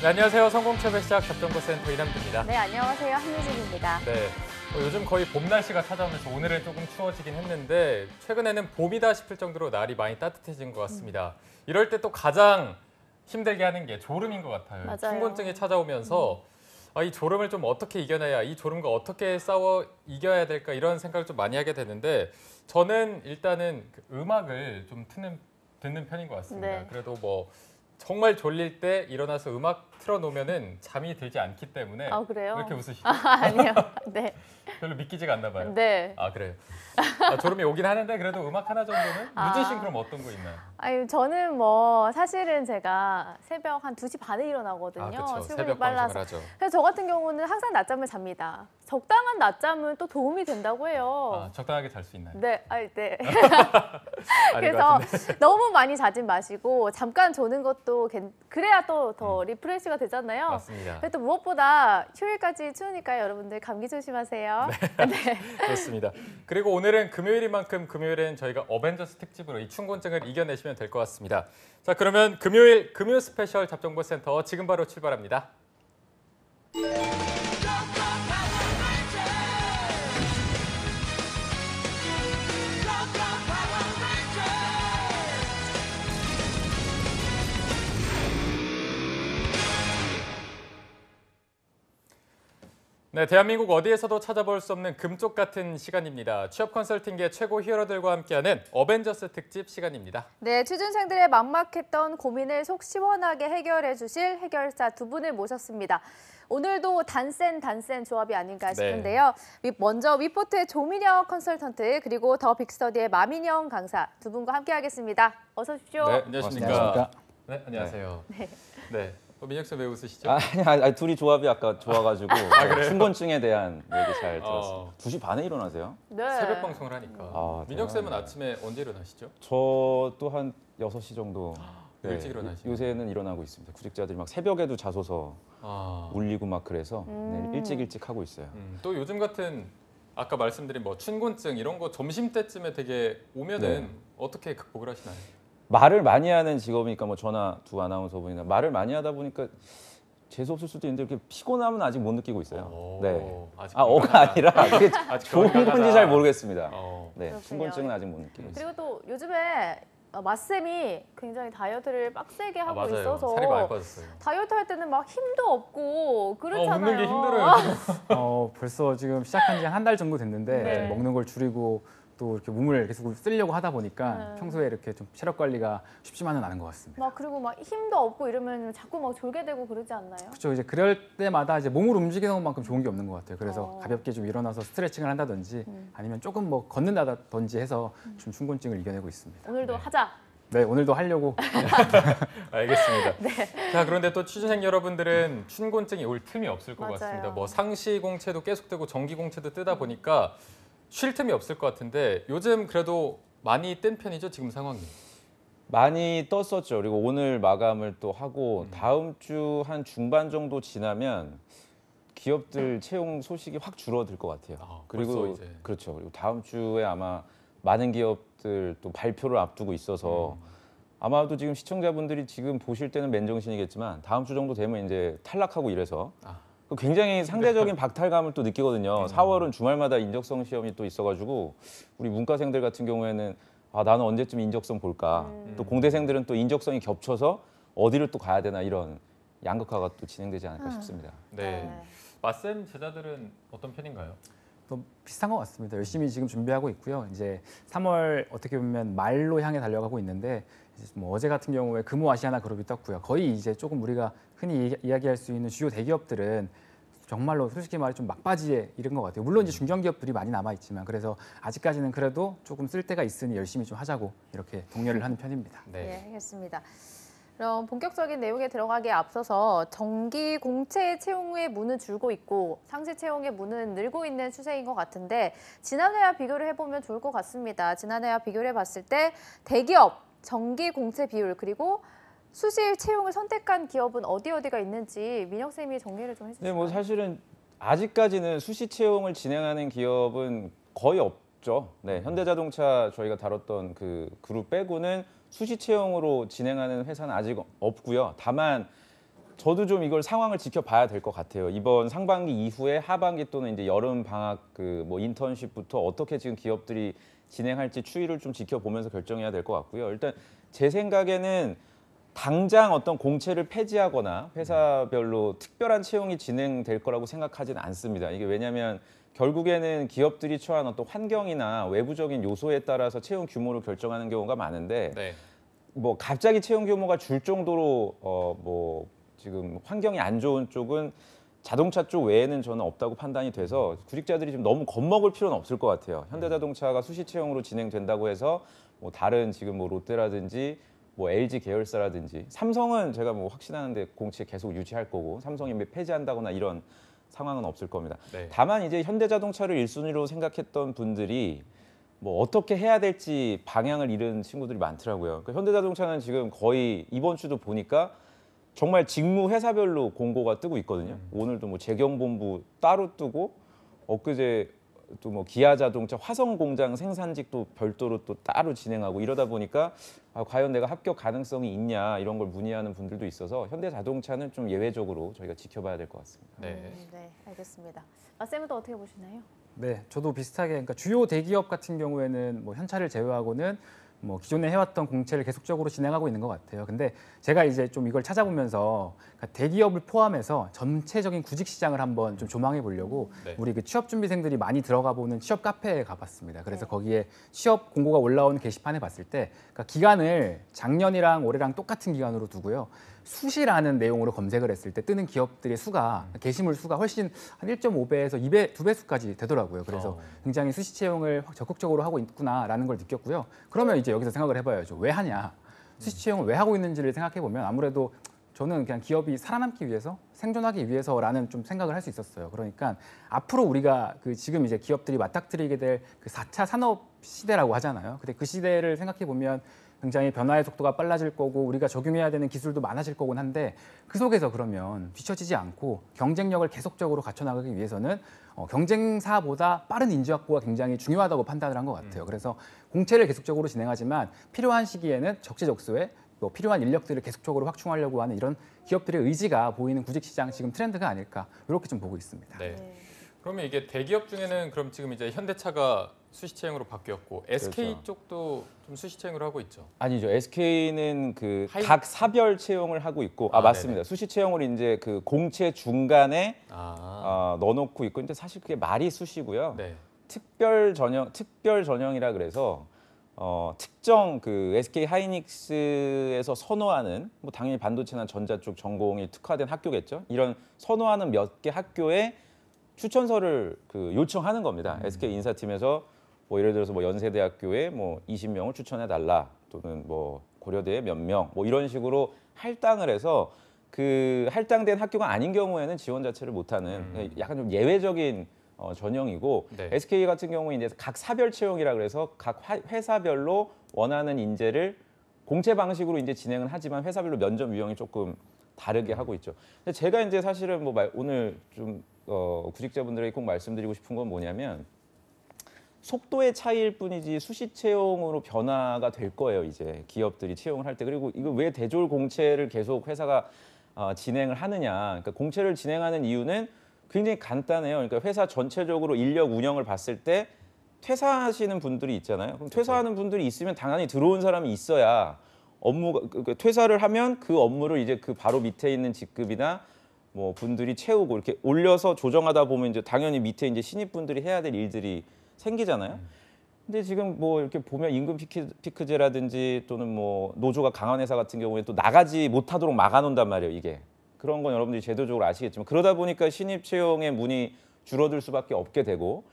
네, 안녕하세요. 성공체배 시작 접정보센터 이남주입니다. 네, 안녕하세요. 한유진입니다. 네, 요즘 거의 봄 날씨가 찾아오면서 오늘은 조금 추워지긴 했는데 최근에는 봄이다 싶을 정도로 날이 많이 따뜻해진 것 같습니다. 이럴 때 또 가장 힘들게 하는 게 졸음인 것 같아요. 맞아요. 춘곤증이 찾아오면서 이 졸음을 좀 어떻게 이겨내야, 이 졸음과 어떻게 싸워 이겨야 될까 이런 생각을 좀 많이 하게 되는데 저는 일단은 음악을 좀 듣는 편인 것 같습니다. 네. 그래도 뭐 정말 졸릴 때 일어나서 음악 틀어놓으면은 잠이 들지 않기 때문에. 아, 그래요? 왜 이렇게 웃으시죠? 아니요. 네. 별로 믿기지가 않나 봐요. 네. 아, 그래요? 졸음이 오긴 하는데 그래도 음악 하나 정도는? 유진 씨는 그럼 어떤 거 있나요? 아유, 저는 뭐 사실은 제가 새벽 한 2시 반에 일어나거든요. 그렇죠. 출근이 새벽 빨라서. 방송을 하죠. 그래서 저 같은 경우는 항상 낮잠을 잡니다. 적당한 낮잠은 또 도움이 된다고 해요. 적당하게 잘 수 있나요? 네, 네. 아닌 것 그래서 같은데. 너무 많이 자진 마시고 잠깐 조는 것도 그래야 또 더 리프레시가 되잖아요. 맞습니다. 그래도 무엇보다 휴일까지 추우니까요. 여러분들 감기 조심하세요. 네. 좋습니다. 그리고 오늘은 금요일인 만큼 금요일엔 저희가 어벤져스 특집으로 이 춘곤증을 이겨내시면 될 것 같습니다. 자, 그러면 금요일 금요 스페셜 잡정보센터 지금 바로 출발합니다. 네, 대한민국 어디에서도 찾아볼 수 없는 금쪽 같은 시간입니다. 취업 컨설팅계 최고 히어로들과 함께하는 어벤져스 특집 시간입니다. 네, 취준생들의 막막했던 고민을 속 시원하게 해결해 주실 해결사 두 분을 모셨습니다. 오늘도 단센 조합이 아닌가 싶은데요. 먼저 위포트의 조민혁 컨설턴트 그리고 더 빅스터디의 마민영 강사 두 분과 함께하겠습니다. 어서 오십시오. 네, 안녕하십니까. 안녕하십니까. 네, 안녕하세요. 네. 민혁 씨 왜 웃으시죠? 아니, 둘이 조합이 아까 좋아가지고 춘곤증에 대한 얘기 잘 들었어요. 2시 반에 일어나세요? 네. 새벽 방송을 하니까. 민혁 쌤은 대단하네. 아침에 언제 일어나시죠? 저도 한 6시 정도. 일찍 일어나시네요. 요새는 일어나고 있습니다. 구직자들이 막 새벽에도 자소서 울리고 막 그래서 일찍 하고 있어요. 또 요즘 같은 아까 말씀드린 뭐 춘곤증 이런 거 점심때쯤에 되게 오면은 어떻게 극복을 하시나요? 말을 많이 하는 직업이니까 뭐 저나 두 아나운서분이나 말을 많이 하다 보니까 재수 없을 수도 있는데 이렇게 피곤함은 아직 못 느끼고 있어요. 네. 어가 아니라 그게 좋은 건지 잘 모르겠습니다. 네, 그렇군요. 춘곤증은 아직 못 느끼고 있어요. 그리고 또 요즘에 맛쌤이 굉장히 다이어트를 빡세게 하고 맞아요. 있어서 살이 많이 빠졌어요. 다이어트 할 때는 막 힘도 없고 그렇잖아요. 웃는 게 힘들어요. 벌써 지금 시작한 지 한 달 정도 됐는데 네. 먹는 걸 줄이고 또 이렇게 몸을 계속 쓰려고 하다 보니까 평소에 이렇게 좀 체력 관리가 쉽지만은 않은 것 같습니다. 막 그리고 막 힘도 없고 이러면 자꾸 막 졸게 되고 그러지 않나요? 그렇죠. 이제 그럴 때마다 이제 몸을 움직이는 것만큼 좋은 게 없는 것 같아요. 그래서 어. 가볍게 좀 일어나서 스트레칭을 한다든지 아니면 조금 뭐 걷는다든지 해서 좀 춘곤증을 이겨내고 있습니다. 오늘도 하자. 네, 오늘도 하려고. 알겠습니다. 자, 그런데 또 취준생 여러분들은 춘곤증이 올 틈이 없을 것 맞아요. 같습니다. 뭐 상시 공채도 계속되고 정기 공채도 뜨다 보니까 쉴 틈이 없을 것 같은데 요즘 그래도 많이 뜬 편이죠, 지금 상황이? 많이 떴었죠. 그리고 오늘 마감을 또 하고 다음 주 한 중반 정도 지나면 기업들 채용 소식이 확 줄어들 것 같아요. 벌써 그리고 이제. 그렇죠. 그리고 다음 주에 아마 많은 기업들 또 발표를 앞두고 있어서 아마도 지금 시청자분들이 지금 보실 때는 맨정신이겠지만 다음 주 정도 되면 이제 탈락하고 이래서 굉장히 상대적인 박탈감을 또 느끼거든요. 4월은 주말마다 인적성 시험이 또 있어가지고 우리 문과생들 같은 경우에는 나는 언제쯤 인적성 볼까. 또 공대생들은 또 인적성이 겹쳐서 어디를 또 가야 되나 이런 양극화가 또 진행되지 않을까 싶습니다. 네. 맞쌤 제자들은 어떤 편인가요? 또 비슷한 것 같습니다. 열심히 지금 준비하고 있고요. 이제 3월 어떻게 보면 말로 향해 달려가고 있는데 이제 뭐 어제 같은 경우에 금호아시아나 그룹이 떴고요. 거의 이제 조금 우리가 흔히 이야기할 수 있는 주요 대기업들은 정말로 솔직히 말해 좀 막바지에 이른 것 같아요. 물론 이제 중견기업들이 많이 남아 있지만 그래서 아직까지는 그래도 조금 쓸 데가 있으니 열심히 좀 하자고 이렇게 독려를 하는 편입니다. 네, 알겠습니다. 그럼 본격적인 내용에 들어가기에 앞서서 정기 공채 채용의 문은 줄고 있고 상시 채용의 문은 늘고 있는 추세인 것 같은데 지난해와 비교를 해보면 좋을 것 같습니다. 지난해와 비교를 해봤을 때 대기업 정기 공채 비율 그리고 수시 채용을 선택한 기업은 어디가 있는지 민혁 쌤이 정리를 좀 해주세요. 네, 뭐 사실은 아직까지는 수시 채용을 진행하는 기업은 거의 없죠. 네, 현대자동차 저희가 다뤘던 그 그룹 빼고는 수시 채용으로 진행하는 회사는 아직 없고요. 다만 저도 좀 이걸 상황을 지켜봐야 될 것 같아요. 이번 상반기 이후에 하반기 또는 이제 여름 방학 그 뭐 인턴십부터 어떻게 지금 기업들이 진행할지 추이를 좀 지켜보면서 결정해야 될 것 같고요. 일단 제 생각에는 당장 어떤 공채를 폐지하거나 회사별로 특별한 채용이 진행될 거라고 생각하지는 않습니다. 이게 왜냐하면 결국에는 기업들이 처한 어떤 환경이나 외부적인 요소에 따라서 채용 규모를 결정하는 경우가 많은데 네. 뭐 갑자기 채용 규모가 줄 정도로 뭐 지금 환경이 안 좋은 쪽은 자동차 쪽 외에는 저는 없다고 판단이 돼서 구직자들이 좀 너무 겁먹을 필요는 없을 것 같아요. 현대자동차가 수시 채용으로 진행된다고 해서 뭐 다른 지금 뭐 롯데라든지 뭐 LG 계열사라든지 삼성은 제가 뭐 확신하는데 공채 계속 유지할 거고 삼성이 폐지한다거나 이런 상황은 없을 겁니다. 네. 다만 이제 현대자동차를 1순위로 생각했던 분들이 뭐 어떻게 해야 될지 방향을 잃은 친구들이 많더라고요. 그러니까 현대자동차는 지금 거의 이번 주도 보니까 정말 직무 회사별로 공고가 뜨고 있거든요. 오늘도 뭐 재경본부 따로 뜨고 엊그제 또 뭐 기아자동차 화성공장 생산직도 별도로 또 따로 진행하고 이러다 보니까 과연 내가 합격 가능성이 있냐 이런 걸 문의하는 분들도 있어서 현대자동차는 좀 예외적으로 저희가 지켜봐야 될 것 같습니다. 네. 네, 알겠습니다. 쌤은 또 어떻게 보시나요? 네, 저도 비슷하게 그러니까 주요 대기업 같은 경우에는 뭐 현찰을 제외하고는 뭐 기존에 해왔던 공채를 계속적으로 진행하고 있는 것 같아요. 근데 제가 이제 좀 이걸 찾아보면서 그러니까 대기업을 포함해서 전체적인 구직 시장을 한번 좀 조망해 보려고 네. 우리 그 취업 준비생들이 많이 들어가 보는 취업 카페에 가봤습니다. 그래서 네. 거기에 취업 공고가 올라오는 게시판에 봤을 때 그러니까 기간을 작년이랑 올해랑 똑같은 기간으로 두고요. 수시라는 내용으로 검색을 했을 때 뜨는 기업들의 수가 게시물 수가 훨씬 한 1.5배에서 2배, 2배수까지 되더라고요. 그래서 굉장히 수시 채용을 적극적으로 하고 있구나라는 걸 느꼈고요. 그러면 이제 여기서 생각을 해봐야죠. 왜 하냐? 수시 채용을 왜 하고 있는지를 생각해 보면 아무래도 저는 그냥 기업이 살아남기 위해서 생존하기 위해서라는 좀 생각을 할 수 있었어요. 그러니까 앞으로 우리가 그 지금 이제 기업들이 맞닥뜨리게 될 그 4차 산업 시대라고 하잖아요. 근데 그 시대를 생각해 보면 굉장히 변화의 속도가 빨라질 거고 우리가 적용해야 되는 기술도 많아질 거긴 한데 그 속에서 그러면 뒤처지지 않고 경쟁력을 계속적으로 갖춰나가기 위해서는 경쟁사보다 빠른 인재 확보가 굉장히 중요하다고 판단을 한 것 같아요. 그래서 공채를 계속적으로 진행하지만 필요한 시기에는 적재적소에 뭐 필요한 인력들을 계속적으로 확충하려고 하는 이런 기업들의 의지가 보이는 구직시장 지금 트렌드가 아닐까 이렇게 좀 보고 있습니다. 네. 네. 그러면 이게 대기업 중에는 그럼 지금 이제 현대차가 수시 채용으로 바뀌었고 SK 그렇죠. 쪽도 좀 수시 채용을 하고 있죠. 아니죠. SK는 그 하이- 각 사별 채용을 하고 있고 아, 맞습니다. 네네. 수시 채용을 이제 그 공채 중간에 아, 넣어놓고 있고 근데 사실 그게 말이 수시고요. 네. 특별 전형이라 그래서 특정 그 SK 하이닉스에서 선호하는 뭐 당연히 반도체나 전자 쪽 전공이 특화된 학교겠죠. 이런 선호하는 몇 개 학교에 추천서를 그 요청하는 겁니다. SK 인사팀에서 뭐 예를 들어서 뭐 연세대학교에 뭐 20명을 추천해 달라 또는 뭐 고려대에 몇 명 뭐 이런 식으로 할당을 해서 그 할당된 학교가 아닌 경우에는 지원 자체를 못하는 약간 좀 예외적인 전형이고 네. SK 같은 경우에 이제 각 사별 채용이라 그래서 각 회사별로 원하는 인재를 공채 방식으로 이제 진행은 하지만 회사별로 면접 유형이 조금 다르게 하고 있죠. 근데 제가 이제 사실은 뭐 오늘 좀 구직자분들에게 꼭 말씀드리고 싶은 건 뭐냐면 속도의 차이일 뿐이지 수시 채용으로 변화가 될 거예요. 이제 기업들이 채용을 할 때. 그리고 이거 왜 대졸 공채를 계속 회사가 진행을 하느냐. 그러니까 공채를 진행하는 이유는 굉장히 간단해요. 그러니까 회사 전체적으로 인력 운영을 봤을 때 퇴사하시는 분들이 있잖아요. 그럼 퇴사하는 분들이 있으면 당연히 들어온 사람이 있어야 업무가 퇴사를 하면 그 업무를 이제 그 바로 밑에 있는 직급이나 뭐 분들이 채우고 이렇게 올려서 조정하다 보면 이제 당연히 밑에 이제 신입 분들이 해야 될 일들이 생기잖아요. 근데 지금 뭐 이렇게 보면 임금 피크제라든지 또는 뭐 노조가 강한 회사 같은 경우에 또 나가지 못하도록 막아놓는단 말이에요. 이게 그런 건 여러분들이 제도적으로 아시겠지만 그러다 보니까 신입 채용의 문이 줄어들 수밖에 없게 되고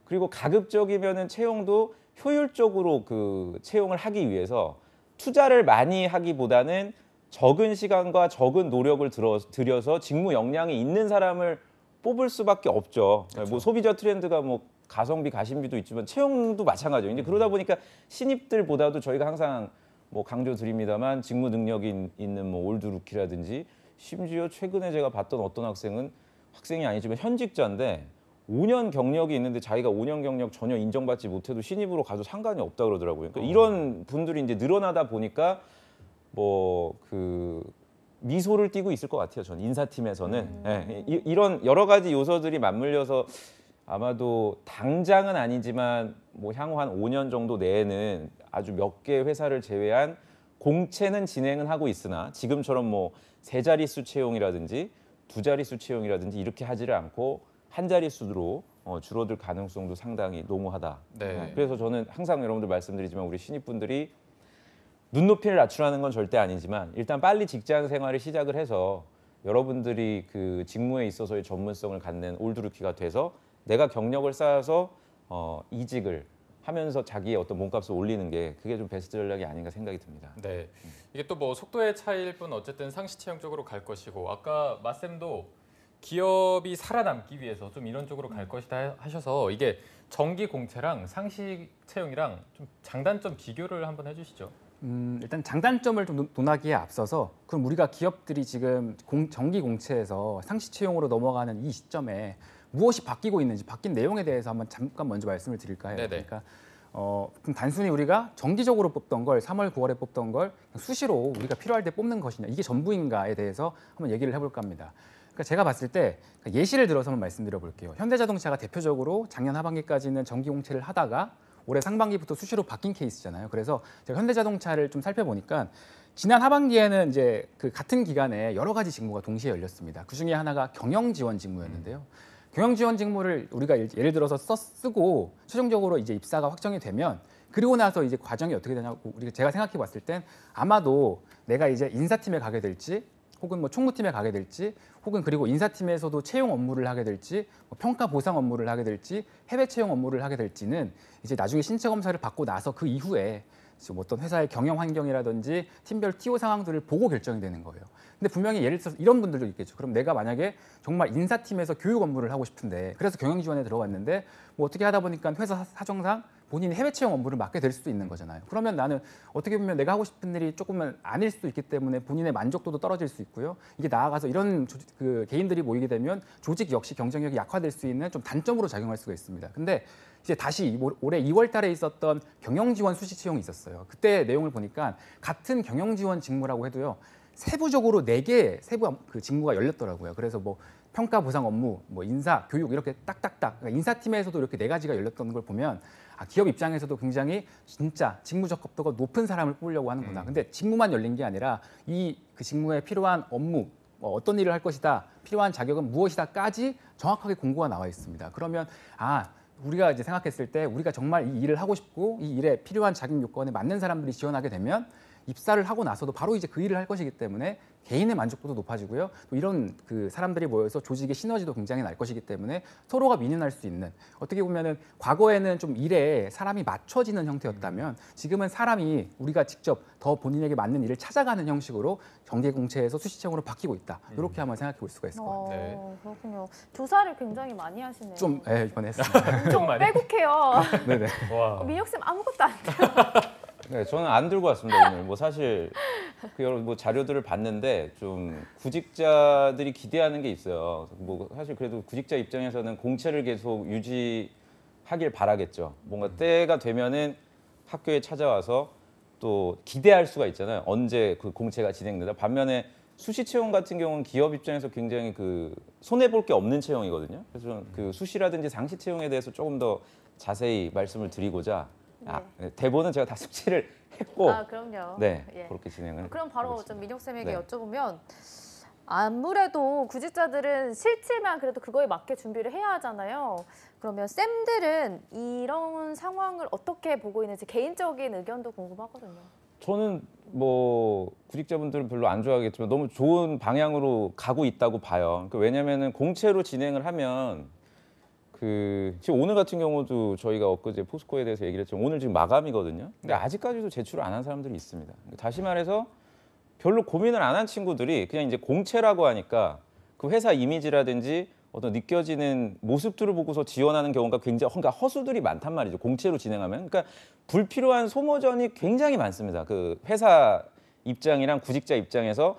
그리고 가급적이면은 채용도 효율적으로 그 채용을 하기 위해서 투자를 많이 하기보다는 적은 시간과 적은 노력을 들여서 직무 역량이 있는 사람을 뽑을 수밖에 없죠. 뭐 소비자 트렌드가 뭐 가성비, 가심비도 있지만 채용도 마찬가지예요. 이제 그러다 보니까 신입들보다도 저희가 항상 뭐 강조드립니다만 직무 능력이 있는 뭐 올드 루키라든지 심지어 최근에 제가 봤던 어떤 학생이 아니지만 현직자인데 5년 경력이 있는데 자기가 5년 경력 전혀 인정받지 못해도 신입으로 가도 상관이 없다 그러더라고요. 그러니까 이런 분들이 이제 늘어나다 보니까 뭐 미소를 띠고 있을 것 같아요. 저는 인사팀에서는 이런 여러 가지 요소들이 맞물려서 아마도 당장은 아니지만 뭐 향후 한 5년 정도 내에는 아주 몇 개 회사를 제외한 공채는 진행은 하고 있으나 지금처럼 뭐 세 자릿수 채용이라든지 두 자릿수 채용이라든지 이렇게 하지를 않고 한 자릿수로 줄어들 가능성도 상당히 농후하다. 네. 그래서 저는 항상 여러분들 말씀드리지만 우리 신입분들이 눈높이를 낮추라는 건 절대 아니지만 일단 빨리 직장 생활을 시작을 해서 여러분들이 그 직무에 있어서의 전문성을 갖는 올드루키가 돼서 내가 경력을 쌓아서 이직을 하면서 자기의 어떤 몸값을 올리는 게 그게 좀 베스트 전략이 아닌가 생각이 듭니다. 네. 이게 또 뭐 속도의 차이일 뿐 어쨌든 상시 채용 쪽으로 갈 것이고 아까 마쌤도 기업이 살아남기 위해서 좀 이런 쪽으로 갈 것이다 하셔서 이게 정기 공채랑 상시 채용이랑 좀 장단점 비교를 한번 해주시죠. 일단 장단점을 좀 논하기에 앞서서 그럼 우리가 기업들이 지금 정기 공채에서 상시 채용으로 넘어가는 이 시점에 무엇이 바뀌고 있는지 바뀐 내용에 대해서 한번 잠깐 먼저 말씀을 드릴까 해요. 네네. 그러니까 그럼 단순히 우리가 정기적으로 뽑던 걸 3월, 9월에 뽑던 걸 수시로 우리가 필요할 때 뽑는 것이냐 이게 전부인가에 대해서 한번 얘기를 해볼까 합니다. 그러니까 제가 봤을 때 예시를 들어서 한번 말씀드려 볼게요. 현대자동차가 대표적으로 작년 하반기까지는 정기 공채를 하다가 올해 상반기부터 수시로 바뀐 케이스잖아요. 그래서 제가 현대자동차를 좀 살펴보니까 지난 하반기에는 이제 그 같은 기간에 여러 가지 직무가 동시에 열렸습니다. 그 중에 하나가 경영 지원 직무였는데요. 경영 지원 직무를 우리가 예를 들어서 쓰고 최종적으로 이제 입사가 확정이 되면 그리고 나서 이제 과정이 어떻게 되냐고 제가 생각해 봤을 땐 아마도 내가 이제 인사팀에 가게 될지 혹은 뭐 총무팀에 가게 될지 혹은 그리고 인사팀에서도 채용 업무를 하게 될지 뭐 평가 보상 업무를 하게 될지 해외 채용 업무를 하게 될지는 이제 나중에 신체 검사를 받고 나서 그 이후에 지금 어떤 회사의 경영 환경이라든지 팀별 TO 상황들을 보고 결정이 되는 거예요. 근데 분명히 예를 들어서 이런 분들도 있겠죠. 그럼 내가 만약에 정말 인사팀에서 교육 업무를 하고 싶은데 그래서 경영 지원에 들어갔는데 뭐 어떻게 하다 보니까 회사 사정상 본인이 해외 채용 업무를 맡게 될 수도 있는 거잖아요. 그러면 나는 어떻게 보면 내가 하고 싶은 일이 조금은 아닐 수도 있기 때문에 본인의 만족도도 떨어질 수 있고요. 이게 나아가서 이런 그 개인들이 모이게 되면 조직 역시 경쟁력이 약화될 수 있는 좀 단점으로 작용할 수가 있습니다. 근데 이제 다시 올해 2월 달에 있었던 경영 지원 수시 채용이 있었어요. 그때 내용을 보니까 같은 경영 지원 직무라고 해도요. 세부적으로 4개 세부 그 직무가 열렸더라고요. 그래서 뭐 평가 보상 업무, 뭐 인사, 교육 이렇게 딱딱딱 그러니까 인사팀에서도 이렇게 4가지가 열렸던 걸 보면 기업 입장에서도 굉장히 진짜 직무 적합도가 높은 사람을 뽑으려고 하는구나. 근데 직무만 열린 게 아니라 이 그 직무에 필요한 업무, 어떤 일을 할 것이다, 필요한 자격은 무엇이다까지 정확하게 공고가 나와 있습니다. 그러면 우리가 이제 생각했을 때 우리가 정말 이 일을 하고 싶고 이 일에 필요한 자격 요건에 맞는 사람들이 지원하게 되면 입사를 하고 나서도 바로 이제 그 일을 할 것이기 때문에 개인의 만족도도 높아지고요. 또 이런 그 사람들이 모여서 조직의 시너지도 굉장히 날 것이기 때문에 서로가 윈윈할 수 있는 어떻게 보면은 과거에는 좀 일에 사람이 맞춰지는 형태였다면 지금은 사람이 우리가 직접 더 본인에게 맞는 일을 찾아가는 형식으로 정기 공채에서 수시 채용으로 바뀌고 있다. 이렇게 한번 생각해 볼 수가 있을 것 같아요. 네. 그렇군요. 조사를 굉장히 많이 하시네요. 좀 이번에 했습니다. 엄청 많이. 빼곡해요. 네네. 와. 민혁 쌤 아무것도 안 돼요. 네, 저는 안 들고 왔습니다 오늘. 뭐 사실 그 여러 뭐 자료들을 봤는데 좀 구직자들이 기대하는 게 있어요. 뭐 사실 그래도 구직자 입장에서는 공채를 계속 유지하길 바라겠죠. 뭔가 때가 되면은 학교에 찾아와서 또 기대할 수가 있잖아요. 언제 그 공채가 진행된다. 반면에 수시 채용 같은 경우는 기업 입장에서 굉장히 그 손해 볼 게 없는 채용이거든요. 그래서 저는 그 수시라든지 상시 채용에 대해서 조금 더 자세히 말씀을 드리고자. 대본은 제가 다 숙지를 했고 그럼요. 네, 예. 그렇게 진행을 그럼 바로 하겠습니다. 좀 민혁 쌤에게 네. 여쭤보면 아무래도 구직자들은 실질만 그래도 그거에 맞게 준비를 해야 하잖아요. 그러면 쌤들은 이런 상황을 어떻게 보고 있는지 개인적인 의견도 궁금하거든요. 저는 뭐 구직자분들은 별로 안 좋아하겠지만 너무 좋은 방향으로 가고 있다고 봐요. 그러니까 왜냐면은 공채로 진행을 하면 지금 오늘 같은 경우도 저희가 엊그제 포스코에 대해서 얘기를 했지만 오늘 지금 마감이거든요. 근데 아직까지도 제출을 안 한 사람들이 있습니다. 다시 말해서 별로 고민을 안 한 친구들이 그냥 이제 공채라고 하니까 그 회사 이미지라든지 어떤 느껴지는 모습들을 보고서 지원하는 경우가 굉장히 허수들이 많단 말이죠. 공채로 진행하면. 그러니까 불필요한 소모전이 굉장히 많습니다. 그 회사 입장이랑 구직자 입장에서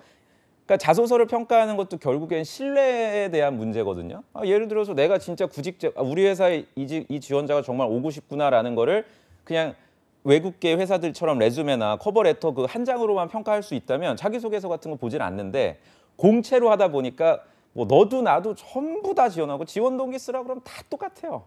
그러니까 자소서를 평가하는 것도 결국엔 신뢰에 대한 문제거든요. 예를 들어서 내가 진짜 구직자, 우리 회사에 이 지원자가 정말 오고 싶구나라는 거를 그냥 외국계 회사들처럼 레주메나 커버레터 그 한 장으로만 평가할 수 있다면 자기소개서 같은 거 보질 않는데 공채로 하다 보니까 뭐 너도 나도 전부 다 지원하고 지원 동기 쓰라 그러면 다 똑같아요.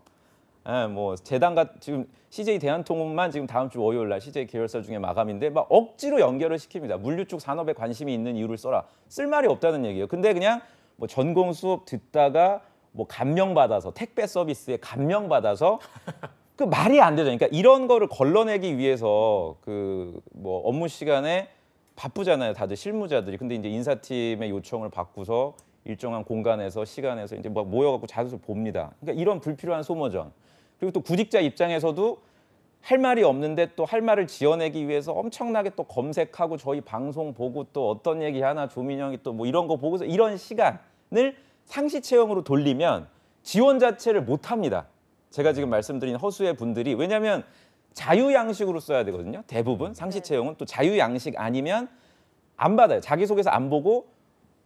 예, 뭐 재단과 지금 CJ 대한통운만 지금 다음 주 월요일 날 CJ 계열사 중에 마감인데 막 억지로 연결을 시킵니다. 물류 쪽 산업에 관심이 있는 이유를 써라. 쓸 말이 없다는 얘기예요. 근데 그냥 뭐 전공 수업 듣다가 뭐 감명받아서 택배 서비스에 감명받아서 그 말이 안 되죠. 그러니까 이런 거를 걸러내기 위해서 그 뭐 업무 시간에 바쁘잖아요. 다들 실무자들이. 근데 이제 인사팀의 요청을 받고서 일정한 공간에서 시간에서 이제 뭐 모여갖고 자료를 봅니다. 그러니까 이런 불필요한 소모전. 그리고 또 구직자 입장에서도 할 말이 없는데 또 할 말을 지어내기 위해서 엄청나게 또 검색하고 저희 방송 보고 또 어떤 얘기 하나 조민영이 또 뭐 이런 거 보고서 이런 시간을 상시 채용으로 돌리면 지원 자체를 못 합니다. 제가 지금 말씀드린 허수의 분들이 왜냐하면 자유 양식으로 써야 되거든요. 대부분 상시 채용은 또 자유 양식 아니면 안 받아요. 자기소개서 안 보고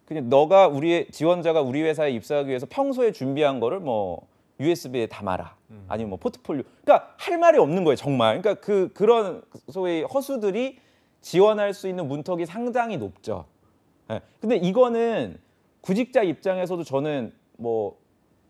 그냥 너가 우리 지원자가 우리 회사에 입사하기 위해서 평소에 준비한 거를 뭐 USB에 담아라. 아니면 뭐 포트폴리오. 그러니까 할 말이 없는 거예요, 정말. 그러니까 그런 소위 허수들이 지원할 수 있는 문턱이 상당히 높죠. 예. 근데 이거는 구직자 입장에서도 저는 뭐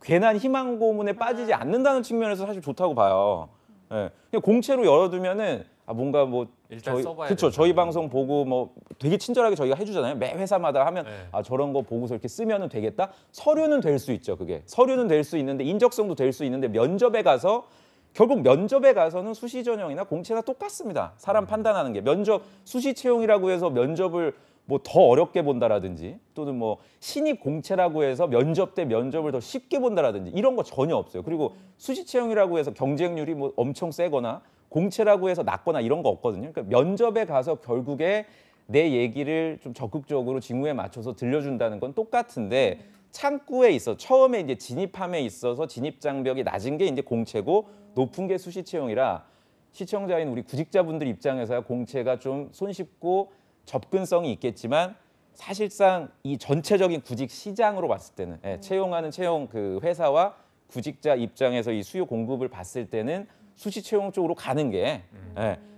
괜한 희망 고문에 빠지지 않는다는 측면에서 사실 좋다고 봐요. 예. 그냥 공채로 열어두면은 뭔가 뭐 일단 저희 써봐야 그렇죠. 되잖아요. 저희 방송 보고 뭐 되게 친절하게 저희가 해주잖아요. 매 회사마다 하면 네. 저런 거 보고서 이렇게 쓰면은 되겠다. 서류는 될 수 있죠. 그게 서류는 될 수 있는데 인적성도 될 수 있는데 면접에 가서 결국 면접에 가서는 수시 전형이나 공채나 똑같습니다. 사람 판단하는 게 면접 수시 채용이라고 해서 면접을 뭐 더 어렵게 본다라든지 또는 뭐 신입 공채라고 해서 면접 때 면접을 더 쉽게 본다라든지 이런 거 전혀 없어요. 그리고 수시 채용이라고 해서 경쟁률이 뭐 엄청 세거나 공채라고 해서 낮거나 이런 거 없거든요. 그러니까 면접에 가서 결국에 내 얘기를 좀 적극적으로 직무에 맞춰서 들려준다는 건 똑같은데 창구에 있어 처음에 이제 진입함에 있어서 진입 장벽이 낮은 게 이제 공채고 높은 게 수시 채용이라 시청자인 우리 구직자분들 입장에서야 공채가 좀 손쉽고 접근성이 있겠지만 사실상 이 전체적인 구직 시장으로 봤을 때는 채용하는 채용 그 회사와 구직자 입장에서 이 수요 공급을 봤을 때는 수시 채용 쪽으로 가는 게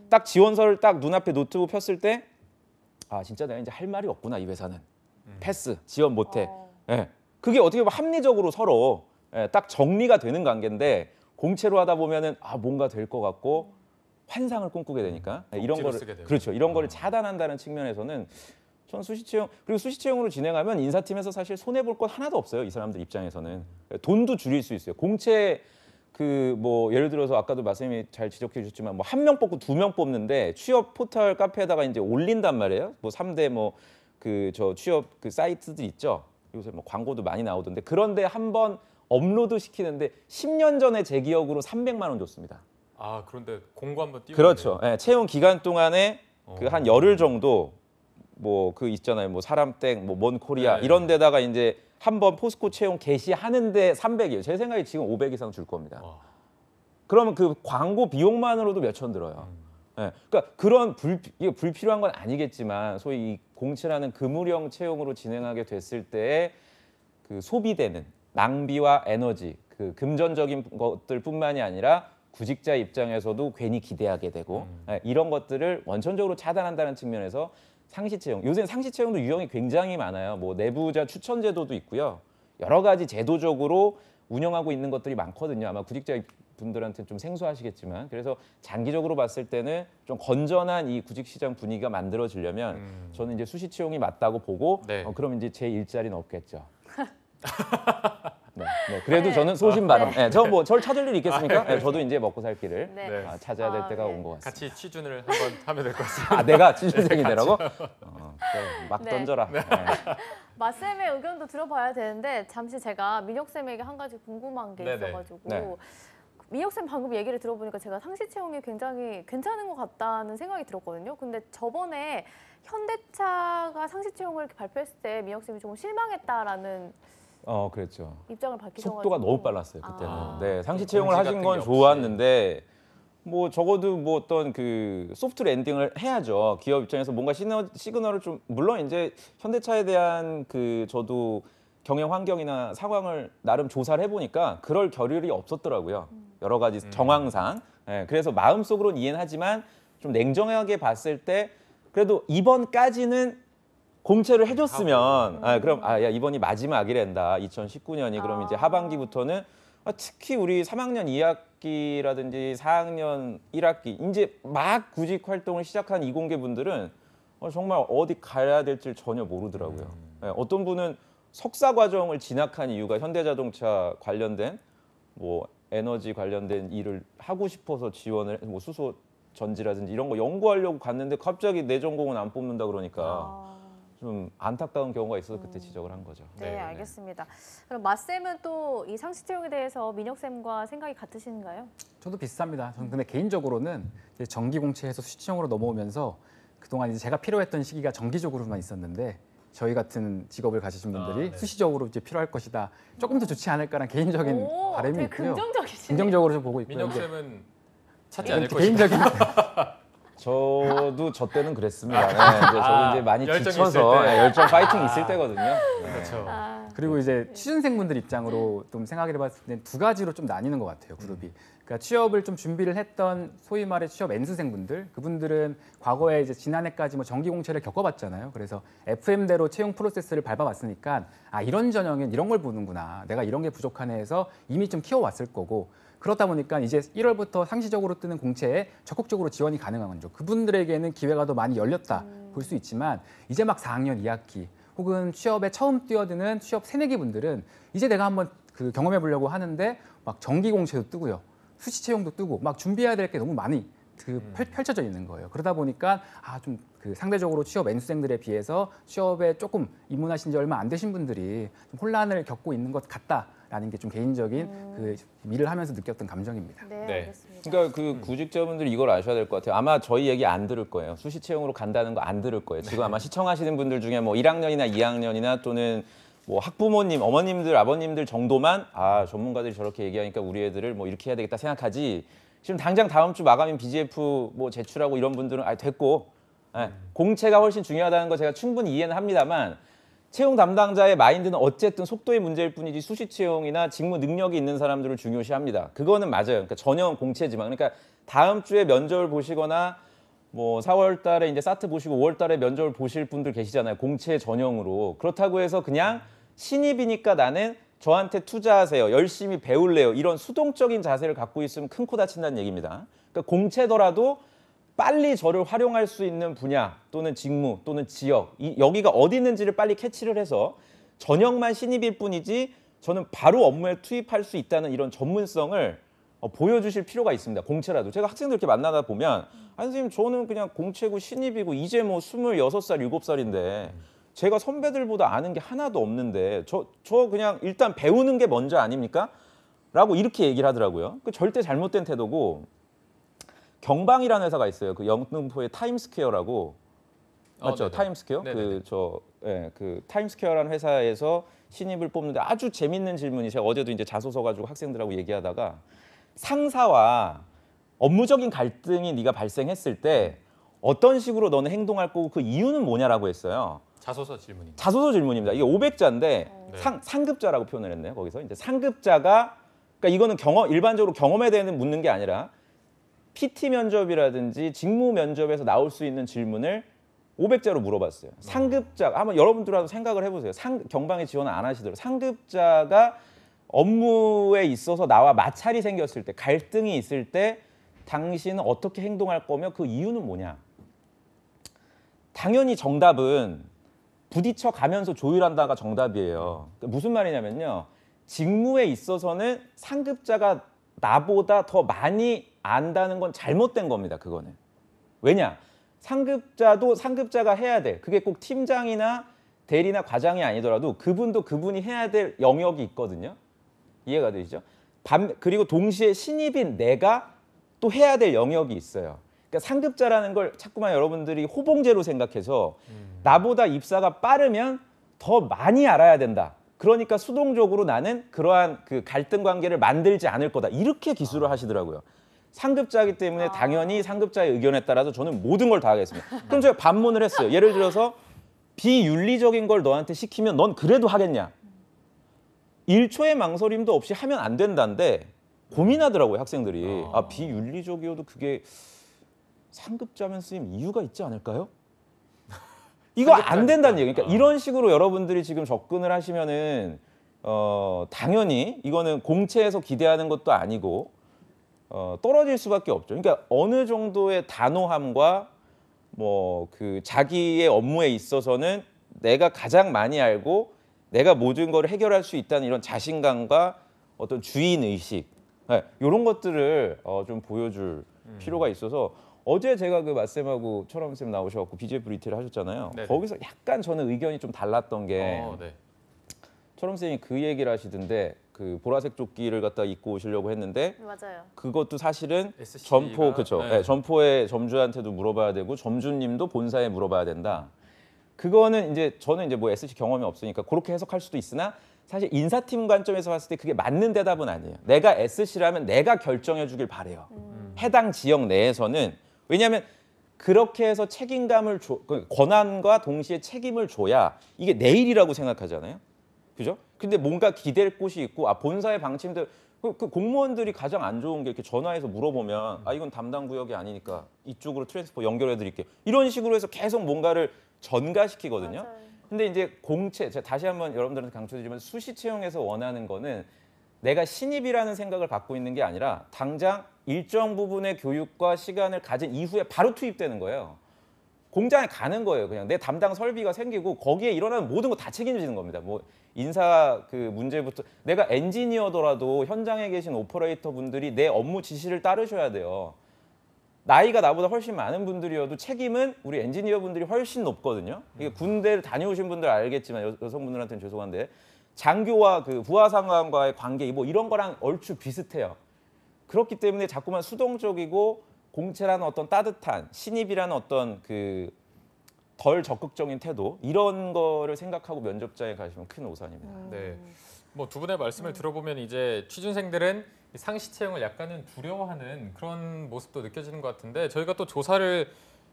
딱 지원서를 딱 눈앞에 노트북 폈을 때 진짜 내가 이제 할 말이 없구나 이 회사는 패스 지원 못해. 그게 어떻게 보면 합리적으로 서로 딱 정리가 되는 관계인데 공채로 하다 보면은 뭔가 될 것 같고 환상을 꿈꾸게 되니까 이런 거를 그렇죠. 이런 거를 차단한다는 측면에서는 전 수시 채용 그리고 수시 채용으로 진행하면 인사팀에서 사실 손해 볼 건 하나도 없어요. 이 사람들 입장에서는 돈도 줄일 수 있어요. 공채 그 뭐 예를 들어서 아까도 말씀이 잘 지적해 주셨지만 뭐 한 명 뽑고 2명 뽑는데 취업 포털 카페에다가 이제 올린단 말이에요. 뭐 3대 뭐 그 저 취업 그 사이트들 있죠. 요새 뭐 광고도 많이 나오던데 그런데 한번 업로드 시키는데 10년 전에 제 기억으로 300만 원 줬습니다. 그런데 공고 한번 띄우면 그렇죠. 채용 기간 동안에 그 한 열흘 정도 뭐 그 있잖아요. 뭐 사람땡, 뭐 먼 코리아 이런 데다가 이제 한번 포스코 채용 게시하는데 300이에요. 제 생각에 지금 500 이상 줄 겁니다. 그러면 그 광고 비용만으로도 몇천 들어요. 그러니까 그런 이게 불필요한 건 아니겠지만 소위 이 공채라는 그물형 채용으로 진행하게 됐을 때 그 소비되는 낭비와 에너지, 그 금전적인 것들뿐만이 아니라 구직자 입장에서도 괜히 기대하게 되고 이런 것들을 원천적으로 차단한다는 측면에서 상시 채용. 요새 상시 채용도 유형이 굉장히 많아요. 뭐 내부자 추천 제도도 있고요. 여러 가지 제도적으로 운영하고 있는 것들이 많거든요. 아마 구직자 분들한테는 좀 생소하시겠지만 그래서 장기적으로 봤을 때는 좀 건전한 이 구직 시장 분위기가 만들어지려면 저는 이제 수시 채용이 맞다고 보고 그럼 이제 제 일자리는 없겠죠. 그래도 저는 소신 발언. 저 뭐 절 찾을 일 있겠습니까? 저도 이제 먹고 살 길을 찾아야 될 때가 온 것 같습니다. 같이 취준을 한번 하면 될 것 같습니다. 내가 취준생이 되라고? 막 던져라. 마쌤의 의견도 들어봐야 되는데 잠시 제가 민혁쌤에게 한 가지 궁금한 게 있어가지고 민혁쌤 방금 얘기를 들어보니까 제가 상시 채용이 굉장히 괜찮은 것 같다는 생각이 들었거든요. 근데 저번에 현대차가 상시 채용을 이렇게 발표했을 때 민혁쌤이 조금 실망했다라는 그랬죠. 입장을 밝히셔가지고 속도가 너무 빨랐어요 그때는. 상시 채용을 하신 건 좋았는데 뭐 적어도 뭐 어떤 그 소프트 랜딩을 해야죠. 기업 입장에서 뭔가 시그널을 좀 물론 이제 현대차에 대한 그 저도 경영 환경이나 상황을 나름 조사를 해보니까 그럴 겨를이 없었더라고요. 여러 가지 정황상. 그래서 마음속으로는 이해는 하지만 좀 냉정하게 봤을 때 그래도 이번까지는 공채를 해줬으면 그럼 야 이번이 마지막이란다. 2019년이 그럼 이제 하반기부터는 특히 우리 3학년 2학기라든지 4학년 1학기 이제 막 구직 활동을 시작한 이공계 분들은 정말 어디 가야 될지 전혀 모르더라고요. 어떤 분은 석사 과정을 진학한 이유가 현대자동차 관련된 뭐 에너지 관련된 일을 하고 싶어서 지원을 뭐 수소 전지라든지 이런 거 연구하려고 갔는데 갑자기 내 전공은 안 뽑는다 그러니까 좀 안타까운 경우가 있어서 그때 지적을 한 거죠. 네, 알겠습니다. 그럼 마쌤은 또 이 상시 채용에 대해서 민혁쌤과 생각이 같으신가요? 저도 비슷합니다. 저는 근데 개인적으로는 이제 정기 공채에서 수시 채용으로 넘어오면서 그동안 이제 제가 필요했던 시기가 정기적으로만 있었는데 저희 같은 직업을 가지신 분들이 수시적으로 이제 필요할 것이다. 조금 더 좋지 않을까라는 개인적인 바람이 되게 있고요. 긍정적이시네요. 긍정적으로 좀 보고 있고요. 민혁쌤은 찾지 않을 것이다. 개인적인 저도 저 때는 그랬습니다. 저도 이제 많이 열정이 지쳐서 있을 때. 열정 파이팅 있을 때거든요. 그렇죠. 그리고 이제 취준생분들 입장으로 좀 생각해 봤을 때 두 가지로 좀 나뉘는 것 같아요, 그룹이. 그러니까 취업을 좀 준비를 했던 소위 말해 취업 N수생분들, 그분들은 과거에 이제 지난해까지 뭐 정기 공채를 겪어봤잖아요. 그래서 FM대로 채용 프로세스를 밟아왔으니까 이런 전형엔 이런 걸 보는구나. 내가 이런 게 부족하네 해서 이미 좀 키워왔을 거고. 그렇다 보니까 이제 1월부터 상시적으로 뜨는 공채에 적극적으로 지원이 가능한 거죠. 그분들에게는 기회가 더 많이 열렸다 볼 수 있지만 이제 막 4학년 2학기 혹은 취업에 처음 뛰어드는 취업 새내기 분들은 이제 내가 한번 그 경험해 보려고 하는데 막 정기 공채도 뜨고요. 수시 채용도 뜨고 막 준비해야 될 게 너무 많이 펼쳐져 있는 거예요. 그러다 보니까 좀 그 상대적으로 취업 N수생들에 비해서 취업에 조금 입문하신 지 얼마 안 되신 분들이 좀 혼란을 겪고 있는 것 같다라는 게 좀 개인적인 그 일을 하면서 느꼈던 감정입니다. 네, 네. 알겠습니다. 그러니까 그 구직자분들이 이걸 아셔야 될 것 같아요. 아마 저희 얘기 안 들을 거예요. 수시 채용으로 간다는 거 안 들을 거예요. 지금 아마 시청하시는 분들 중에 뭐 1학년이나 2학년이나 또는 뭐 학부모님, 어머님들, 아버님들 정도만 전문가들이 저렇게 얘기하니까 우리 애들을 뭐 이렇게 해야 되겠다 생각하지. 지금 당장 다음 주 마감인 BGF 뭐 제출하고 이런 분들은 됐고 공채가 훨씬 중요하다는 거 제가 충분히 이해는 합니다만 채용 담당자의 마인드는 어쨌든 속도의 문제일 뿐이지 수시 채용이나 직무 능력이 있는 사람들을 중요시합니다. 그거는 맞아요. 그러니까 전형은 공채지만 그러니까 다음 주에 면접을 보시거나 뭐 4월 달에 이제 사트 보시고 5월 달에 면접을 보실 분들 계시잖아요. 공채 전형으로. 그렇다고 해서 그냥 신입이니까 나는 저한테 투자하세요. 열심히 배울래요. 이런 수동적인 자세를 갖고 있으면 큰 코 다친다는 얘기입니다. 그러니까 공채더라도 빨리 저를 활용할 수 있는 분야 또는 직무 또는 지역 여기가 어디 있는지를 빨리 캐치를 해서 전형만 신입일 뿐이지 저는 바로 업무에 투입할 수 있다는 이런 전문성을 보여주실 필요가 있습니다. 공채라도. 제가 학생들 이렇게 만나다 보면 선생님 저는 그냥 공채고 신입이고 이제 뭐 26살, 7살인데 제가 선배들보다 아는 게 하나도 없는데 저 그냥 일단 배우는 게 먼저 아닙니까? 라고 이렇게 얘기를 하더라고요. 그 절대 잘못된 태도고 경방이라는 회사가 있어요. 그 영등포의 타임스퀘어라고 맞죠? 네네. 타임스퀘어? 네네네. 그 타임스퀘어라는 회사에서 신입을 뽑는데 아주 재밌는 질문이 제가 어제도 이제 자소서 가지고 학생들하고 얘기하다가 상사와 업무적인 갈등이 네가 발생했을 때 어떤 식으로 너는 행동할 거고 그 이유는 뭐냐라고 했어요. 자소서 질문입니다. 자소서 질문입니다. 이게 500자인데 네. 상급자라고 표현을 했네요. 거기서 이제 상급자가 그러니까 이거는 일반적으로 경험에 대한 묻는 게 아니라 PT 면접이라든지 직무 면접에서 나올 수 있는 질문을 500자로 물어봤어요. 상급자, 한번 여러분들도 생각을 해보세요. 경방에 지원을 안 하시더라도 상급자가 업무에 있어서 나와 마찰이 생겼을 때, 갈등이 있을 때 당신은 어떻게 행동할 거며 그 이유는 뭐냐? 당연히 정답은 부딪혀 가면서 조율한다가 정답이에요. 그러니까 무슨 말이냐면요. 직무에 있어서는 상급자가 나보다 더 많이 안다는 건 잘못된 겁니다. 그거는. 왜냐? 상급자도 상급자가 해야 돼. 그게 꼭 팀장이나 대리나 과장이 아니더라도 그분이 해야 될 영역이 있거든요. 이해가 되시죠? 그리고 동시에 신입인 내가 또 해야 될 영역이 있어요. 그러니까 상급자라는 걸 자꾸만 여러분들이 호봉제로 생각해서 나보다 입사가 빠르면 더 많이 알아야 된다. 그러니까 수동적으로 나는 그러한 그 갈등 관계를 만들지 않을 거다. 이렇게 기술을 하시더라고요. 상급자이기 때문에 당연히 상급자의 의견에 따라서 저는 모든 걸 다 하겠습니다. 그럼 제가 반문을 했어요. 예를 들어서 비윤리적인 걸 너한테 시키면 넌 그래도 하겠냐? 1초의 망설임도 없이 하면 안 된다는데 고민하더라고요, 학생들이. 비윤리적이어도 그게 상급자면 쓰임 이유가 있지 않을까요? 이거 안 된다는 얘기. 그러니까 이런 식으로 여러분들이 지금 접근을 하시면은 당연히 이거는 공채에서 기대하는 것도 아니고 떨어질 수밖에 없죠. 그러니까 어느 정도의 단호함과 뭐 그 자기의 업무에 있어서는 내가 가장 많이 알고 내가 모든 걸 해결할 수 있다는 이런 자신감과 어떤 주인 의식, 이런 것들을 좀 보여줄 필요가 있어서 어제 제가 그 맞쌤하고 철원쌤 나오셔갖고 BJ 브리티를 하셨잖아요. 네네. 거기서 약간 저는 의견이 좀 달랐던 게 네. 철원쌤이 그 얘기를 하시던데 그 보라색 조끼를 갖다 입고 오시려고 했는데 맞아요. 그것도 사실은 SCG 가, 점포 그렇죠. 네. 점포의 점주한테도 물어봐야 되고 점주님도 본사에 물어봐야 된다. 그거는 이제 저는 이제 뭐 SC 경험이 없으니까 그렇게 해석할 수도 있으나 사실 인사팀 관점에서 봤을 때 그게 맞는 대답은 아니에요. 내가 SC라면 내가 결정해 주길 바래요. 해당 지역 내에서는 왜냐하면 그렇게 해서 책임감을 권한과 동시에 책임을 줘야 이게 내 일이라고 생각하잖아요. 그죠? 근데 뭔가 기댈 곳이 있고 본사의 방침들 그 공무원들이 가장 안 좋은 게 이렇게 전화해서 물어보면 이건 담당 구역이 아니니까 이쪽으로 트랜스퍼 연결해 드릴게요. 이런 식으로 해서 계속 뭔가를 전가시키거든요. 맞아요. 근데 이제 공채 제가 다시 한번 여러분들한테 강조드리지만 수시 채용에서 원하는 거는 내가 신입이라는 생각을 갖고 있는 게 아니라 당장 일정 부분의 교육과 시간을 가진 이후에 바로 투입되는 거예요. 공장에 가는 거예요. 그냥 내 담당 설비가 생기고 거기에 일어나는 모든 거 다 책임지는 겁니다. 뭐 인사 그 문제부터 내가 엔지니어더라도 현장에 계신 오퍼레이터 분들이 내 업무 지시를 따르셔야 돼요. 나이가 나보다 훨씬 많은 분들이어도 책임은 우리 엔지니어 분들이 훨씬 높거든요. 이게 군대를 다녀오신 분들 알겠지만 여성분들한테는 죄송한데 장교와 그 부하상관과의 관계 뭐 이런 거랑 얼추 비슷해요. 그렇기 때문에 자꾸만 수동적이고 공채라는 어떤 따뜻한 신입이라는 어떤 그 덜 적극적인 태도 이런 거를 생각하고 면접장에 가시면 큰 오산입니다. 네. 뭐 두 분의 말씀을 들어보면 이제 취준생들은 이 상시 채용을 약간은 두려워하는 그런 모습도 느껴지는 것 같은데 저희가 또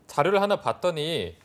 자료를 하나 봤더니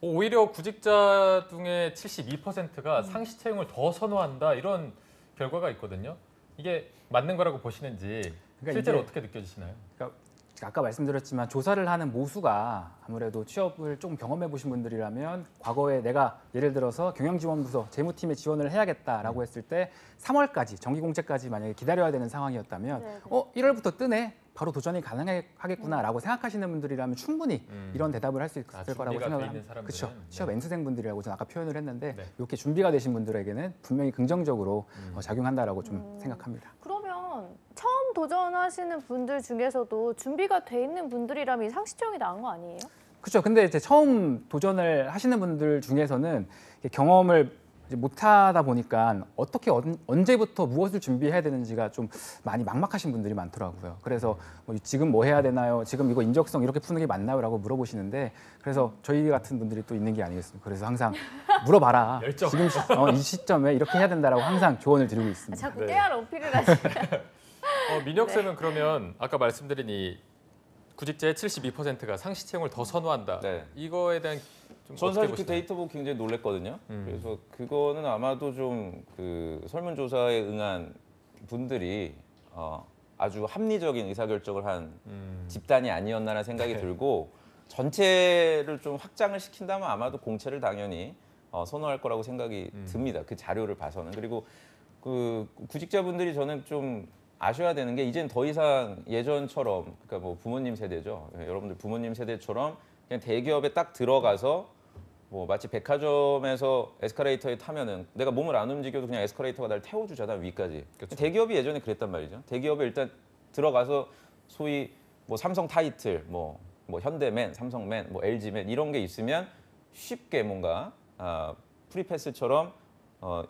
오히려 구직자 중에 72%가 상시 채용을 더 선호한다 이런 결과가 있거든요. 이게 맞는 거라고 보시는지 그러니까 실제로 이게- 어떻게 느껴지시나요? 그러니까 아까 말씀드렸지만 조사를 하는 모수가 아무래도 취업을 조금 경험해 보신 분들이라면 과거에 내가 예를 들어서 경영지원부서 재무팀에 지원을 해야겠다라고 했을 때 3월까지 정기공채까지 만약에 기다려야 되는 상황이었다면 네, 네. 1월부터 뜨네 바로 도전이 가능하겠구나라고 생각하시는 분들이라면 충분히 이런 대답을 할 수 있을 거라고 준비가 돼 있는 생각합니다. 사람들은. 그렇죠. 네. 취업 N수생분들이라고 저는 아까 표현을 했는데 네. 이렇게 준비가 되신 분들에게는 분명히 긍정적으로 작용한다라고 좀 생각합니다. 그러면 처음 도전하시는 분들 중에서도 준비가 돼 있는 분들이라면 이 상시 채용이 나은 거 아니에요? 그렇죠. 근데 이제 처음 도전을 하시는 분들 중에서는 이렇게 경험을 이제 못하다 보니까 어떻게 언제부터 무엇을 준비해야 되는지가 좀 많이 막막하신 분들이 많더라고요. 그래서 뭐 지금 뭐 해야 되나요? 지금 이거 인적성 이렇게 푸는 게 맞나요? 라고 물어보시는데 그래서 저희 같은 분들이 또 있는 게 아니겠습니까? 그래서 항상 물어봐라. 열정. 지금 이 시점에 이렇게 해야 된다라고 항상 조언을 드리고 있습니다. 자꾸 네. 깨알 어필을 하시면 민혁 쌤은 그러면 아까 말씀드린 이 구직자의 72%가 상시 채용을 더 선호한다. 네. 이거에 대한 좀 전 어떻게 사실 그 보시나요? 데이터 보고 굉장히 놀랐거든요. 그래서 그거는 아마도 좀 그 설문조사에 응한 분들이 아주 합리적인 의사결정을 한 집단이 아니었나라는 생각이 네. 들고 전체를 좀 확장을 시킨다면 아마도 공채를 당연히 선호할 거라고 생각이 듭니다. 그 자료를 봐서는. 그리고 그 구직자분들이 저는 좀 아셔야 되는 게 이젠 더 이상 예전처럼 그러니까 뭐 부모님 세대죠. 여러분들 부모님 세대처럼 그냥 대기업에 딱 들어가서 뭐 마치 백화점에서 에스컬레이터에 타면은 내가 몸을 안 움직여도 그냥 에스컬레이터가 날 태워주잖아 위까지. 그쵸. 대기업이 예전에 그랬단 말이죠. 대기업에 일단 들어가서 소위 뭐 삼성 타이틀, 뭐 현대맨, 삼성맨, 뭐 LG맨 이런 게 있으면 쉽게 뭔가 프리패스처럼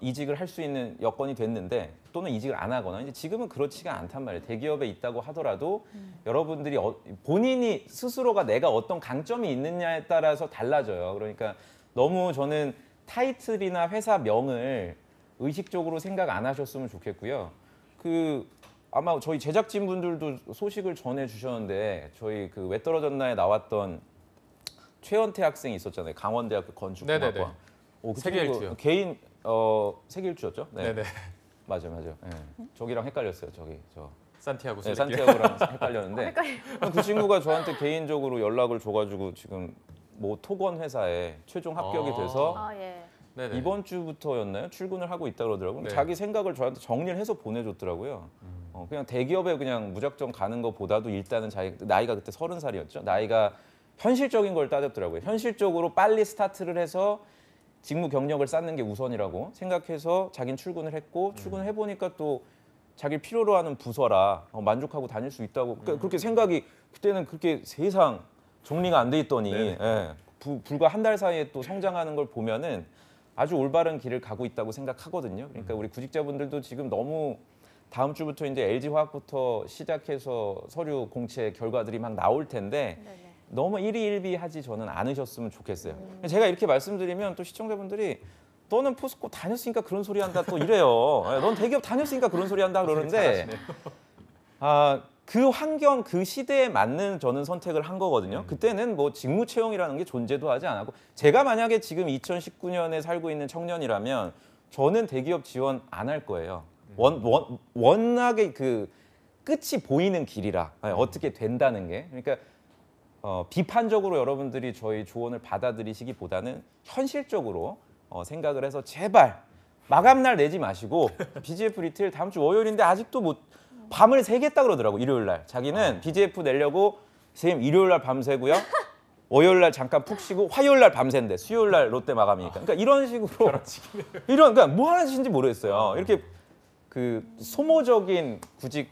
이직을 할 수 있는 여건이 됐는데 또는 이직을 안 하거나 이제 지금은 그렇지가 않단 말이에요. 대기업에 있다고 하더라도 여러분들이 본인이 스스로가 내가 어떤 강점이 있느냐에 따라서 달라져요. 그러니까 너무 저는 타이틀이나 회사 명을 의식적으로 생각 안 하셨으면 좋겠고요. 아마 저희 제작진분들도 소식을 전해 주셨는데 저희 그 왜 떨어졌나에 나왔던 최연태 학생이 있었잖아요. 강원대학교 건축공학과. 네네네. 그 세계 친구 일주요. 개인 세계 일주였죠? 네. 네네. 맞아요. 네. 저기랑 헷갈렸어요. 저 산티아고 네, 술래길. 산티아고랑 헷갈렸는데 헷갈려. 그 친구가 저한테 개인적으로 연락을 줘가지고 지금 뭐 토건 회사에 최종 합격이 돼서 아, 예. 네네. 이번 주부터였나요? 출근을 하고 있다 그러더라고요. 네. 자기 생각을 저한테 정리를 해서 보내줬더라고요. 그냥 대기업에 그냥 무작정 가는 것보다도 일단은 자기 나이가 그때 30살이었죠. 나이가 현실적인 걸 따졌더라고요. 현실적으로 빨리 스타트를 해서 직무 경력을 쌓는 게 우선이라고 생각해서 자기는 출근을 했고 출근을 해보니까 또 자기를 필요로 하는 부서라 만족하고 다닐 수 있다고 그렇게 생각이 그때는 그렇게 세상 정리가 안 돼 있더니 예, 불과 한 달 사이에 또 성장하는 걸 보면은 아주 올바른 길을 가고 있다고 생각하거든요. 그러니까 우리 구직자분들도 지금 너무 다음 주부터 이제 LG화학부터 시작해서 서류 공채 결과들이 막 나올 텐데 네네. 너무 일희일비하지 저는 않으셨으면 좋겠어요. 제가 이렇게 말씀드리면 또 시청자분들이 너는 포스코 다녔으니까 그런 소리 한다 또 이래요. 넌 대기업 다녔으니까 그런 소리 한다 그러는데 그 환경, 그 시대에 맞는 저는 선택을 한 거거든요. 그때는 뭐 직무 채용이라는 게 존재도 하지 않았고 제가 만약에 지금 2019년에 살고 있는 청년이라면 저는 대기업 지원 안 할 거예요. 워낙에 그 끝이 보이는 길이라 어떻게 된다는 게 그러니까 비판적으로 여러분들이 저희 조언을 받아들이시기보다는 현실적으로 생각을 해서 제발 마감날 내지 마시고 BGF 리테일 다음 주 월요일인데 아직도 못 밤을 새겠다 그러더라고 일요일 날 자기는 BGF 내려고 선생님 일요일 날 밤새고요 월요일 날 잠깐 푹 쉬고 화요일 날 밤샌대 수요일 날 롯데 마감이니까 그러니까 이런 식으로 이런 그러니까 뭐 하는지 모르겠어요 이렇게 그 소모적인 구직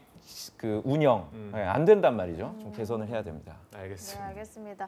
그 운영 안 된단 말이죠 좀 개선을 해야 됩니다. 네, 알겠습니다. 알겠습니다.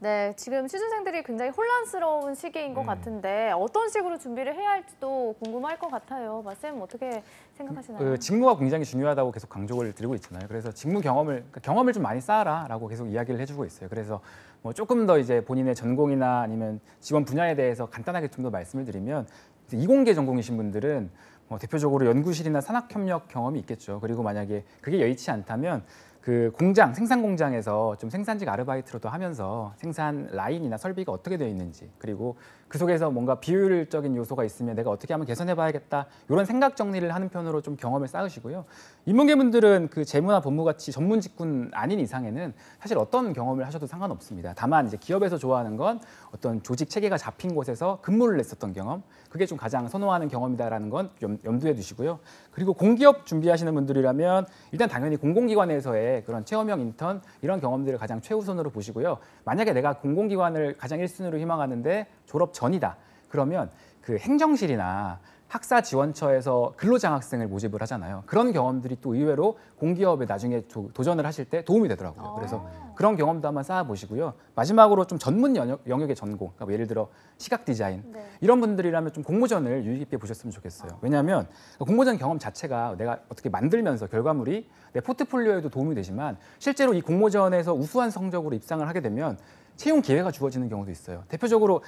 네, 지금 취준생들이 굉장히 혼란스러운 시기인 것 같은데 어떤 식으로 준비를 해야 할지도 궁금할 것 같아요. 마쌤 어떻게 생각하시나요? 직무가 굉장히 중요하다고 계속 강조를 드리고 있잖아요. 그래서 직무 경험을 좀 많이 쌓아라라고 계속 이야기를 해주고 있어요. 그래서 뭐 조금 더 이제 본인의 전공이나 아니면 지원 분야에 대해서 간단하게 좀 더 말씀을 드리면 이공계 전공이신 분들은 대표적으로 연구실이나 산학협력 경험이 있겠죠. 그리고 만약에 그게 여의치 않다면 그 공장, 생산 공장에서 좀 생산직 아르바이트로도 하면서 생산 라인이나 설비가 어떻게 되어 있는지 그리고 그 속에서 뭔가 비효율적인 요소가 있으면 내가 어떻게 하면 개선해봐야겠다 이런 생각 정리를 하는 편으로 좀 경험을 쌓으시고요. 인문계분들은 그 재무나 법무같이 전문 직군 아닌 이상에는 사실 어떤 경험을 하셔도 상관없습니다. 다만 이제 기업에서 좋아하는 건 어떤 조직 체계가 잡힌 곳에서 근무를 했었던 경험 그게 좀 가장 선호하는 경험이다라는 건 염두에 두시고요. 그리고 공기업 준비하시는 분들이라면 일단 당연히 공공기관에서의 그런 체험형 인턴 이런 경험들을 가장 최우선으로 보시고요. 만약에 내가 공공기관을 가장 1순위로 희망하는데 졸업 전이다. 그러면 그 행정실이나 학사 지원처에서 근로장학생을 모집을 하잖아요. 그런 경험들이 또 의외로 공기업에 나중에 도전을 하실 때 도움이 되더라고요. 그래서 그런 경험도 한번 쌓아보시고요. 마지막으로 좀 전문 영역의 전공, 그러니까 예를 들어 시각 디자인 네. 이런 분들이라면 좀 공모전을 유의 깊게 보셨으면 좋겠어요. 왜냐하면 공모전 경험 자체가 내가 어떻게 만들면서 결과물이 내 포트폴리오에도 도움이 되지만 실제로 이 공모전에서 우수한 성적으로 입상을 하게 되면 채용 기회가 주어지는 경우도 있어요. 대표적으로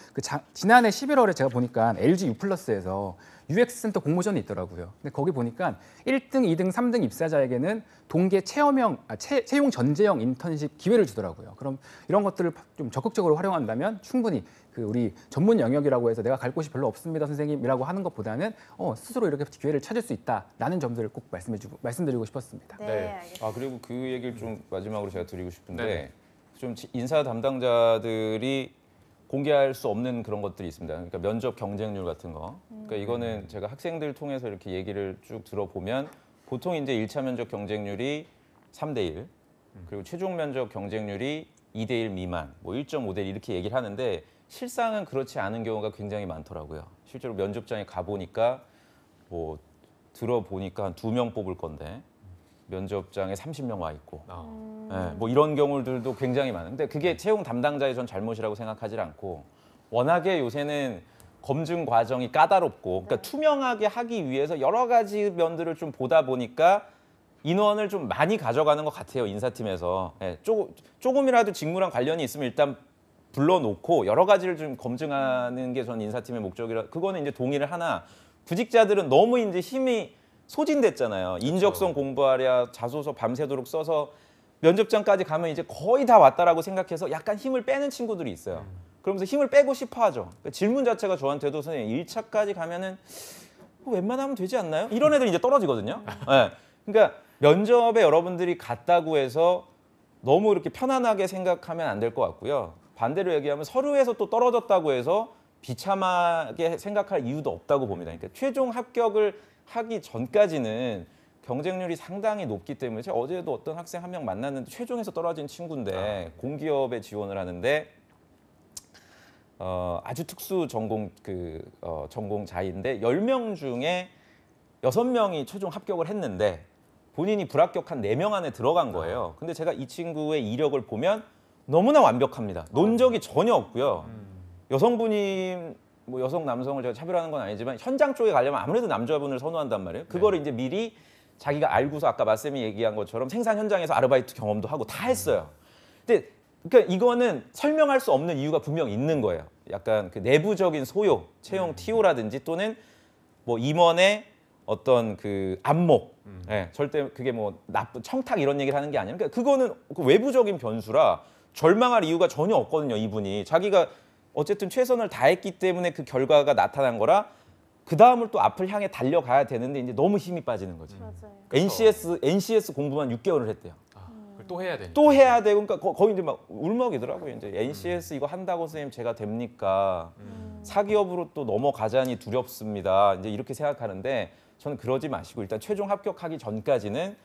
지난해 11월에 제가 보니까 LG U+에서 UX센터 공모전이 있더라고요. 근데 거기 보니까 1등, 2등, 3등 입사자에게는 동계 채용 전제형 인턴십 기회를 주더라고요. 그럼 이런 것들을 좀 적극적으로 활용한다면 충분히 그 우리 전문 영역이라고 해서 내가 갈 곳이 별로 없습니다, 선생님이라고 하는 것보다는 스스로 이렇게 기회를 찾을 수 있다라는 점들을 꼭 말씀드리고 싶었습니다. 네, 네. 알겠습니다. 그리고 그 얘기를 좀 마지막으로 제가 드리고 싶은데 네네. 좀 인사 담당자들이 공개할 수 없는 그런 것들이 있습니다. 그러니까 면접 경쟁률 같은 거. 그러니까 이거는 제가 학생들 통해서 이렇게 얘기를 쭉 들어보면 보통 이제 1차 면접 경쟁률이 3대 1 그리고 최종 면접 경쟁률이 2대 1 미만, 뭐 1.5대 1 이렇게 얘기를 하는데 실상은 그렇지 않은 경우가 굉장히 많더라고요. 실제로 면접장에 가보니까 뭐 들어보니까 한 2명 뽑을 건데 면접장에 30명 와 있고 네, 뭐 이런 경우들도 굉장히 많은데 그게 채용 담당자의 전 잘못이라고 생각하지 않고 워낙에 요새는 검증 과정이 까다롭고 그러니까 투명하게 하기 위해서 여러 가지 면들을 좀 보다 보니까 인원을 좀 많이 가져가는 것 같아요. 인사팀에서 네, 조금이라도 직무랑 관련이 있으면 일단 불러놓고 여러 가지를 좀 검증하는 게 전 인사팀의 목적이라 그거는 이제 동의를 하나 구직자들은 너무 이제 힘이 소진됐잖아요. 인적성 공부하랴 자소서 밤새도록 써서 면접장까지 가면 이제 거의 다 왔다라고 생각해서 약간 힘을 빼는 친구들이 있어요. 그러면서 힘을 빼고 싶어 하죠. 그러니까 질문 자체가 저한테도 선생님 1차까지 가면은 웬만하면 되지 않나요? 이런 애들 이제 떨어지거든요. 네. 그러니까 면접에 여러분들이 갔다고 해서 너무 이렇게 편안하게 생각하면 안 될 것 같고요. 반대로 얘기하면 서류에서 또 떨어졌다고 해서 비참하게 생각할 이유도 없다고 봅니다. 그러니까 최종 합격을 하기 전까지는 경쟁률이 상당히 높기 때문에 제가 어제도 어떤 학생 한 명 만났는데 최종에서 떨어진 친구인데 공기업에 지원을 하는데 아주 특수 전공 전공자인데 10명 중에 6명이 최종 합격을 했는데 본인이 불합격한 4명 안에 들어간 거예요. 근데 제가 이 친구의 이력을 보면 너무나 완벽합니다. 논적이 전혀 없고요. 여성분이 뭐 여성 남성을 제가 차별하는 건 아니지만 현장 쪽에 가려면 아무래도 남자분을 선호한단 말이에요. 그거를 이제 미리 자기가 알고서 아까 말씀이 얘기한 것처럼 생산 현장에서 아르바이트 경험도 하고 다 했어요. 근데 그러니까 이거는 설명할 수 없는 이유가 분명 있는 거예요. 약간 그 내부적인 소요, 채용 TO라든지 또는 뭐 임원의 어떤 그 안목, 절대 그게 뭐 나쁜 청탁 이런 얘기를 하는 게 아니라 그러니까 그거는 그 외부적인 변수라 절망할 이유가 전혀 없거든요. 이분이 자기가 어쨌든 최선을 다했기 때문에 그 결과가 나타난 거라 그 다음을 또 앞을 향해 달려가야 되는데 이제 너무 힘이 빠지는 거지. 맞아요. NCS 공부만 6개월을 했대요. 그걸 또 해야 되니까. 또 해야 되고 그러니까 거의 이제 막 울먹이더라고요. 이제 NCS 이거 한다고 선생님 제가 됩니까? 사기업으로 또 넘어가자니 두렵습니다. 이제 이렇게 생각하는데 저는 그러지 마시고 일단 최종 합격하기 전까지는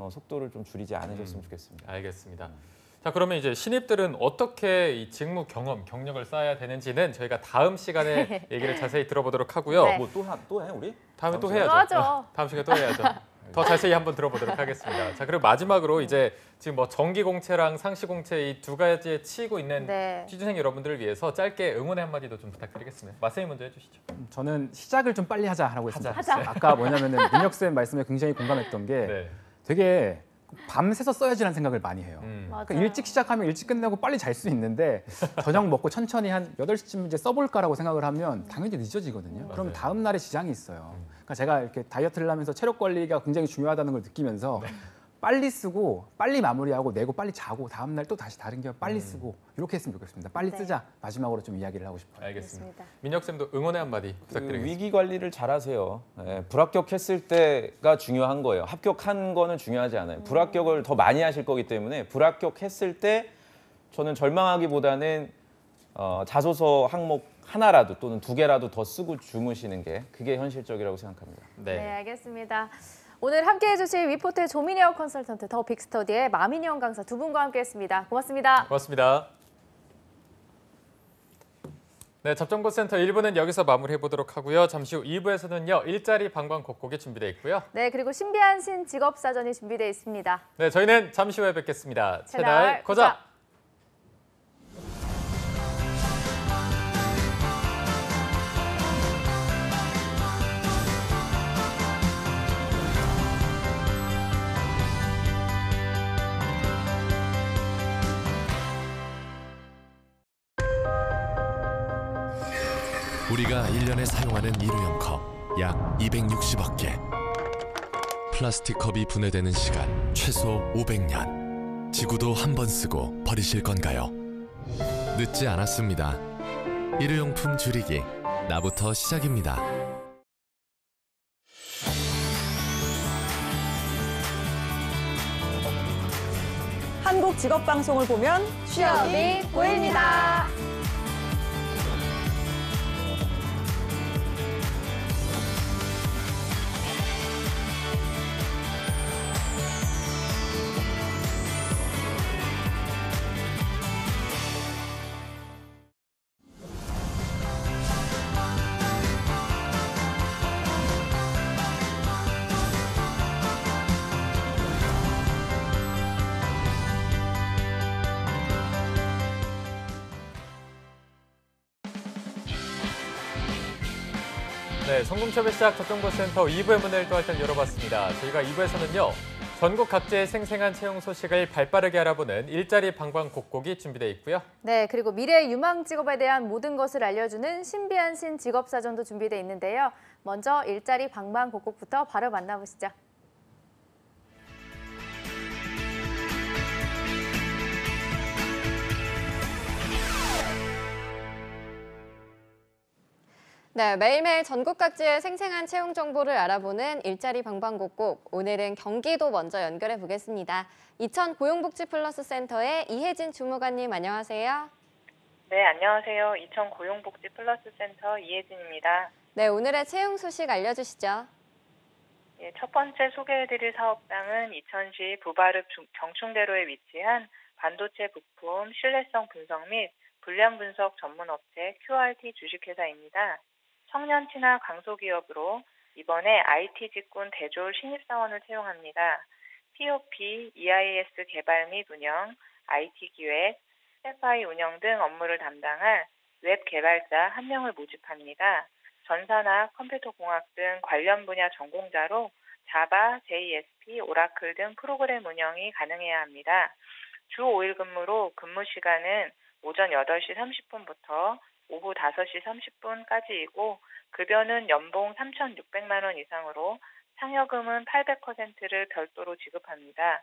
속도를 좀 줄이지 않으셨으면 좋겠습니다. 알겠습니다. 자, 그러면 이제 신입들은 어떻게 이 직무 경험, 경력을 쌓아야 되는지는 저희가 다음 시간에 얘기를 자세히 들어보도록 하고요. 네. 뭐 또 해 우리? 다음에 또 다음 해야죠. 하죠. 다음 시간에 또 해야죠. 더 자세히 한번 들어보도록 하겠습니다. 자, 그리고 마지막으로 이제 지금 뭐 정기공채랑 상시공채 이 두 가지에 치이고 있는 네. 취준생 여러분들을 위해서 짧게 응원의 한마디도 좀 부탁드리겠습니다. 마쌤이 먼저 해주시죠. 저는 시작을 좀 빨리 하자라고 했습니다. 하자. 아까 뭐냐면은 민혁 쌤 말씀에 굉장히 공감했던 게 네. 되게 밤새서 써야지라는 생각을 많이 해요. 맞아요. 그러니까 일찍 시작하면 일찍 끝내고 빨리 잘 수 있는데 저녁 먹고 천천히 한 8시쯤 이제 써볼까라고 생각을 하면 당연히 늦어지거든요. 그럼 맞아요. 다음 날에 지장이 있어요. 그러니까 제가 이렇게 다이어트를 하면서 체력 관리가 굉장히 중요하다는 걸 느끼면서 빨리 쓰고 빨리 마무리하고 내고 빨리 자고 다음 날 또 다시 다른 기업 빨리 쓰고 이렇게 했으면 좋겠습니다. 빨리 네. 쓰자. 마지막으로 좀 이야기를 하고 싶어요. 알겠습니다. 알겠습니다. 민혁 쌤도 응원의 한마디 그 부탁드리겠습니다. 위기 관리를 잘하세요. 불합격했을 때가 중요한 거예요. 합격한 거는 중요하지 않아요. 불합격을 더 많이 하실 거기 때문에 불합격했을 때 저는 절망하기보다는 자소서 항목 하나라도 또는 2개라도 더 쓰고 주무시는 게 그게 현실적이라고 생각합니다. 네, 알겠습니다. 오늘 함께해 주실 위포트의 조민혁 컨설턴트, 더 빅스터디의 마민영 강사 두 분과 함께했습니다. 고맙습니다. 고맙습니다. 네, 접정보센터 1부는 여기서 마무리해보도록 하고요. 잠시 후 2부에서는요. 일자리 방방 곡곡이 준비되어 있고요. 네, 그리고 신비한 신직업사전이 준비되어 있습니다. 네, 저희는 잠시 후에 뵙겠습니다. 채널 채널 고정! 우리가 1년에 사용하는 일회용 컵 약 260억 개. 플라스틱 컵이 분해되는 시간 최소 500년. 지구도 한 번 쓰고 버리실 건가요? 늦지 않았습니다. 일회용품 줄이기, 나부터 시작입니다. 한국 직업방송을 보면 취업이 보입니다. 네, 성공취업의 시작 접정보센터 2부의 문을 또 한번 열어봤습니다. 저희가 2부에서는요. 전국 각지의 생생한 채용 소식을 발빠르게 알아보는 일자리 방방 곡곡이 준비되어 있고요. 네, 그리고 미래의 유망 직업에 대한 모든 것을 알려주는 신비한 신직업사전도 준비되어 있는데요. 먼저 일자리 방방 곡곡부터 바로 만나보시죠. 네, 매일매일 전국 각지의 생생한 채용 정보를 알아보는 일자리 방방곡곡. 오늘은 경기도 먼저 연결해 보겠습니다. 이천 고용복지플러스센터의 이혜진 주무관님 안녕하세요. 네, 안녕하세요. 이천 고용복지플러스센터 이혜진입니다. 네, 오늘의 채용 소식 알려주시죠. 예, 첫 번째 소개해드릴 사업장은 이천시 부바릅 경충대로에 위치한 반도체 부품 신뢰성 분석 및 불량 분석 전문업체 QRT 주식회사입니다. 청년 친화 강소기업으로 이번에 IT 직군 대졸 신입사원을 채용합니다. POP, EIS 개발 및 운영, IT 기획, FI 운영 등 업무를 담당할 웹 개발자 1명을 모집합니다. 전산화, 컴퓨터공학 등 관련 분야 전공자로 자바, JSP, 오라클 등 프로그램 운영이 가능해야 합니다. 주 5일 근무로 근무 시간은 오전 8시 30분부터 오후 5시 30분까지이고 급여는 연봉 3,600만 원 이상으로 상여금은 800%를 별도로 지급합니다.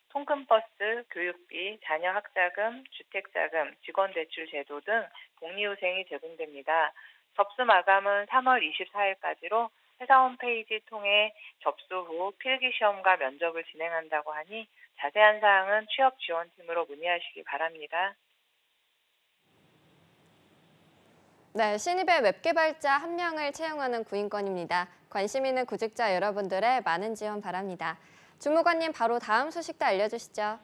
통근버스, 교육비, 자녀 학자금, 주택자금, 직원대출 제도 등 복리후생이 제공됩니다. 접수 마감은 3월 24일까지로 회사 홈페이지 통해 접수 후 필기시험과 면접을 진행한다고 하니 자세한 사항은 취업지원팀으로 문의하시기 바랍니다. 네, 신입의 웹 개발자 1명을 채용하는 구인권입니다. 관심 있는 구직자 여러분들의 많은 지원 바랍니다. 주무관님 바로 다음 소식도 알려주시죠.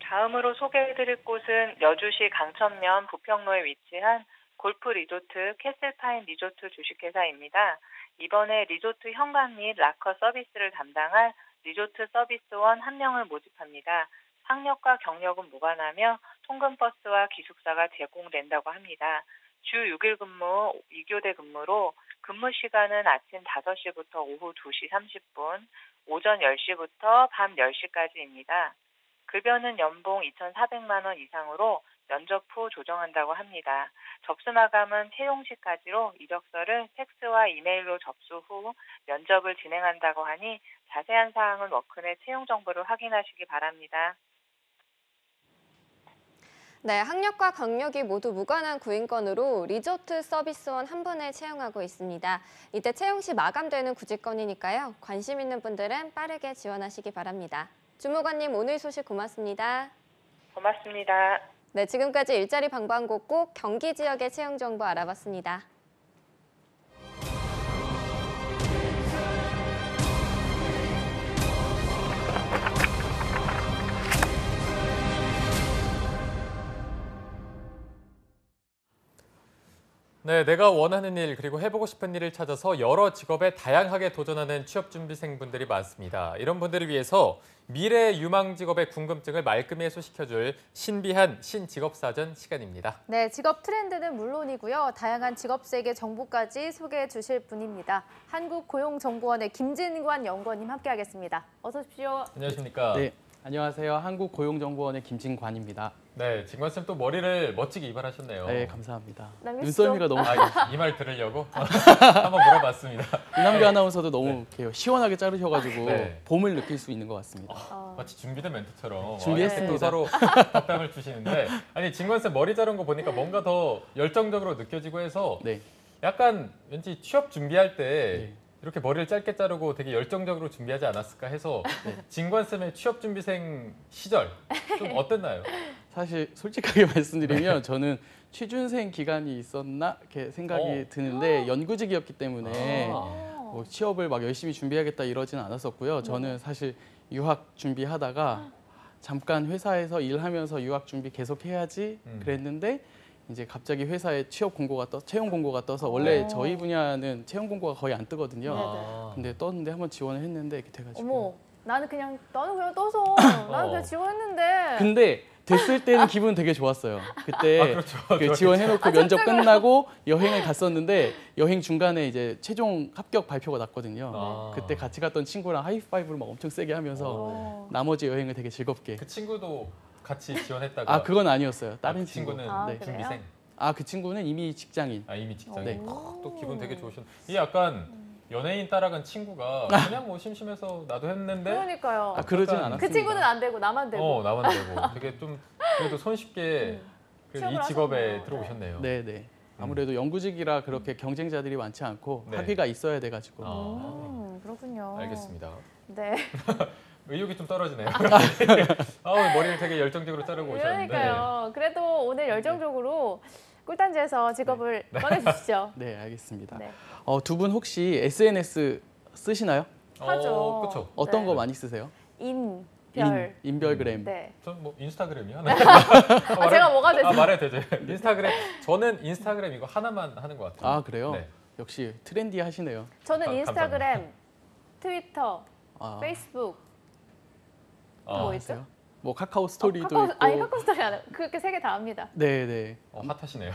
다음으로 소개해드릴 곳은 여주시 강천면 부평로에 위치한 골프 리조트 캐슬파인 리조트 주식회사입니다. 이번에 리조트 현관 및 라커 서비스를 담당할 리조트 서비스원 1명을 모집합니다. 학력과 경력은 무관하며 통근버스와 기숙사가 제공된다고 합니다. 주 6일 근무, 2교대 근무로 근무 시간은 아침 5시부터 오후 2시 30분, 오전 10시부터 밤 10시까지입니다. 급여는 연봉 2,400만 원 이상으로 면접 후 조정한다고 합니다. 접수 마감은 채용 시까지로 이력서를 팩스와 이메일로 접수 후 면접을 진행한다고 하니 자세한 사항은 워크넷 채용 정보를 확인하시기 바랍니다. 네, 학력과 경력이 모두 무관한 구인권으로 리조트 서비스원 1분을 채용하고 있습니다. 이때 채용 시 마감되는 구직권이니까요. 관심 있는 분들은 빠르게 지원하시기 바랍니다. 주무관님 오늘 소식 고맙습니다. 고맙습니다. 네, 지금까지 일자리 방방곡곡 경기 지역의 채용 정보 알아봤습니다. 네, 내가 원하는 일 그리고 해보고 싶은 일을 찾아서 여러 직업에 다양하게 도전하는 취업준비생분들이 많습니다. 이런 분들을 위해서 미래 유망 직업의 궁금증을 말끔히 해소시켜줄 신비한 신직업사전 시간입니다. 네, 직업 트렌드는 물론이고요. 다양한 직업 세계 정보까지 소개해 주실 분입니다. 한국고용정보원의 김진관 연구원님 함께하겠습니다. 어서 오십시오. 안녕하십니까? 네, 안녕하세요. 한국고용정보원의 김진관입니다. 네, 진관쌤 또 머리를 멋지게 이발하셨네요. 네, 감사합니다. 남규 눈썰미가 너무 이 말 들으려고 한번 물어봤습니다. 이남규 아나운서도 너무 이렇게 시원하게 자르셔가지고 네. 봄을 느낄 수 있는 것 같습니다. 마치 준비된 멘트처럼 준비했습니다. 또 서로 답변을 주시는데 아니 진관쌤 머리 자른 거 보니까 뭔가 더 열정적으로 느껴지고 해서 네, 약간 왠지 취업 준비할 때 네. 이렇게 머리를 짧게 자르고 되게 열정적으로 준비하지 않았을까 해서 진관쌤의 취업 준비생 시절 좀 어땠나요? 사실 솔직하게 말씀드리면 저는 취준생 기간이 있었나 이렇게 생각이 드는데 연구직이었기 때문에 뭐 취업을 막 열심히 준비하겠다 이러지는 않았었고요. 저는 사실 유학 준비하다가 잠깐 회사에서 일하면서 유학 준비 계속 해야지 그랬는데 이제 갑자기 회사에 채용 공고가 떠서 원래 저희 분야는 채용 공고가 거의 안 뜨거든요. 근데 떴는데 한번 지원을 했는데 이렇게 돼가지고. 어머, 나는 그냥 떠서 나는 그냥 지원했는데. 근데 됐을 때는 기분 되게 좋았어요. 그때 그렇죠. 그 지원해놓고 면접 끝나고 여행을 갔었는데 여행 중간에 이제 최종 합격 발표가 났거든요. 그때 같이 갔던 친구랑 하이파이브를 막 엄청 세게 하면서 나머지 여행을 되게 즐겁게. 그 친구도 같이 지원했다가 아 그건 아니었어요. 다른 그 친구. 친구는 아, 네. 그래요? 준비생. 아 그 친구는 이미 직장인. 아 이미 직장인. 네. 또 기분 되게 좋으셨. 이게 약간 연예인 따라간 친구가 그냥 뭐 심심해서 나도 했는데 그러니까요. 아 그러진 약간 않았습니다. 그 친구는 안 되고 나만 되고. 나만 되고 되게 좀 그래도 손쉽게 이 취업을 직업에 하셨네요. 들어오셨네요. 네네. 아무래도 연구직이라 그렇게 경쟁자들이 많지 않고 네. 학위가 있어야 돼가지고. 그렇군요. 알겠습니다. 네. 의욕이 좀 떨어지네요. 머리를 되게 열정적으로 자르고 오셨는데. 그러니까요. 그래도 오늘 열정적으로 꿀단지에서 직업을 꺼내주시죠. 네, 알겠습니다. 네. 두 분 혹시 SNS 쓰시나요? 하죠. 그렇죠. 어떤 네. 거 많이 쓰세요? 인별. 인별그램. 네. 전 뭐 인스타그램이요. 제가 뭐가 되죠? 말해도 되죠. 인스타그램. 저는 인스타그램 이거 하나만 하는 것 같아요. 아, 그래요? 네. 역시 트렌디 하시네요. 저는 인스타그램, 트위터, 아, 페이스북, 아, 뭐 있죠? 아세요? 뭐 카카오 스토리도 있고. 카카오 스토리 안 해요. 그렇게 세 개 다 합니다. 네, 네. 핫하시네요.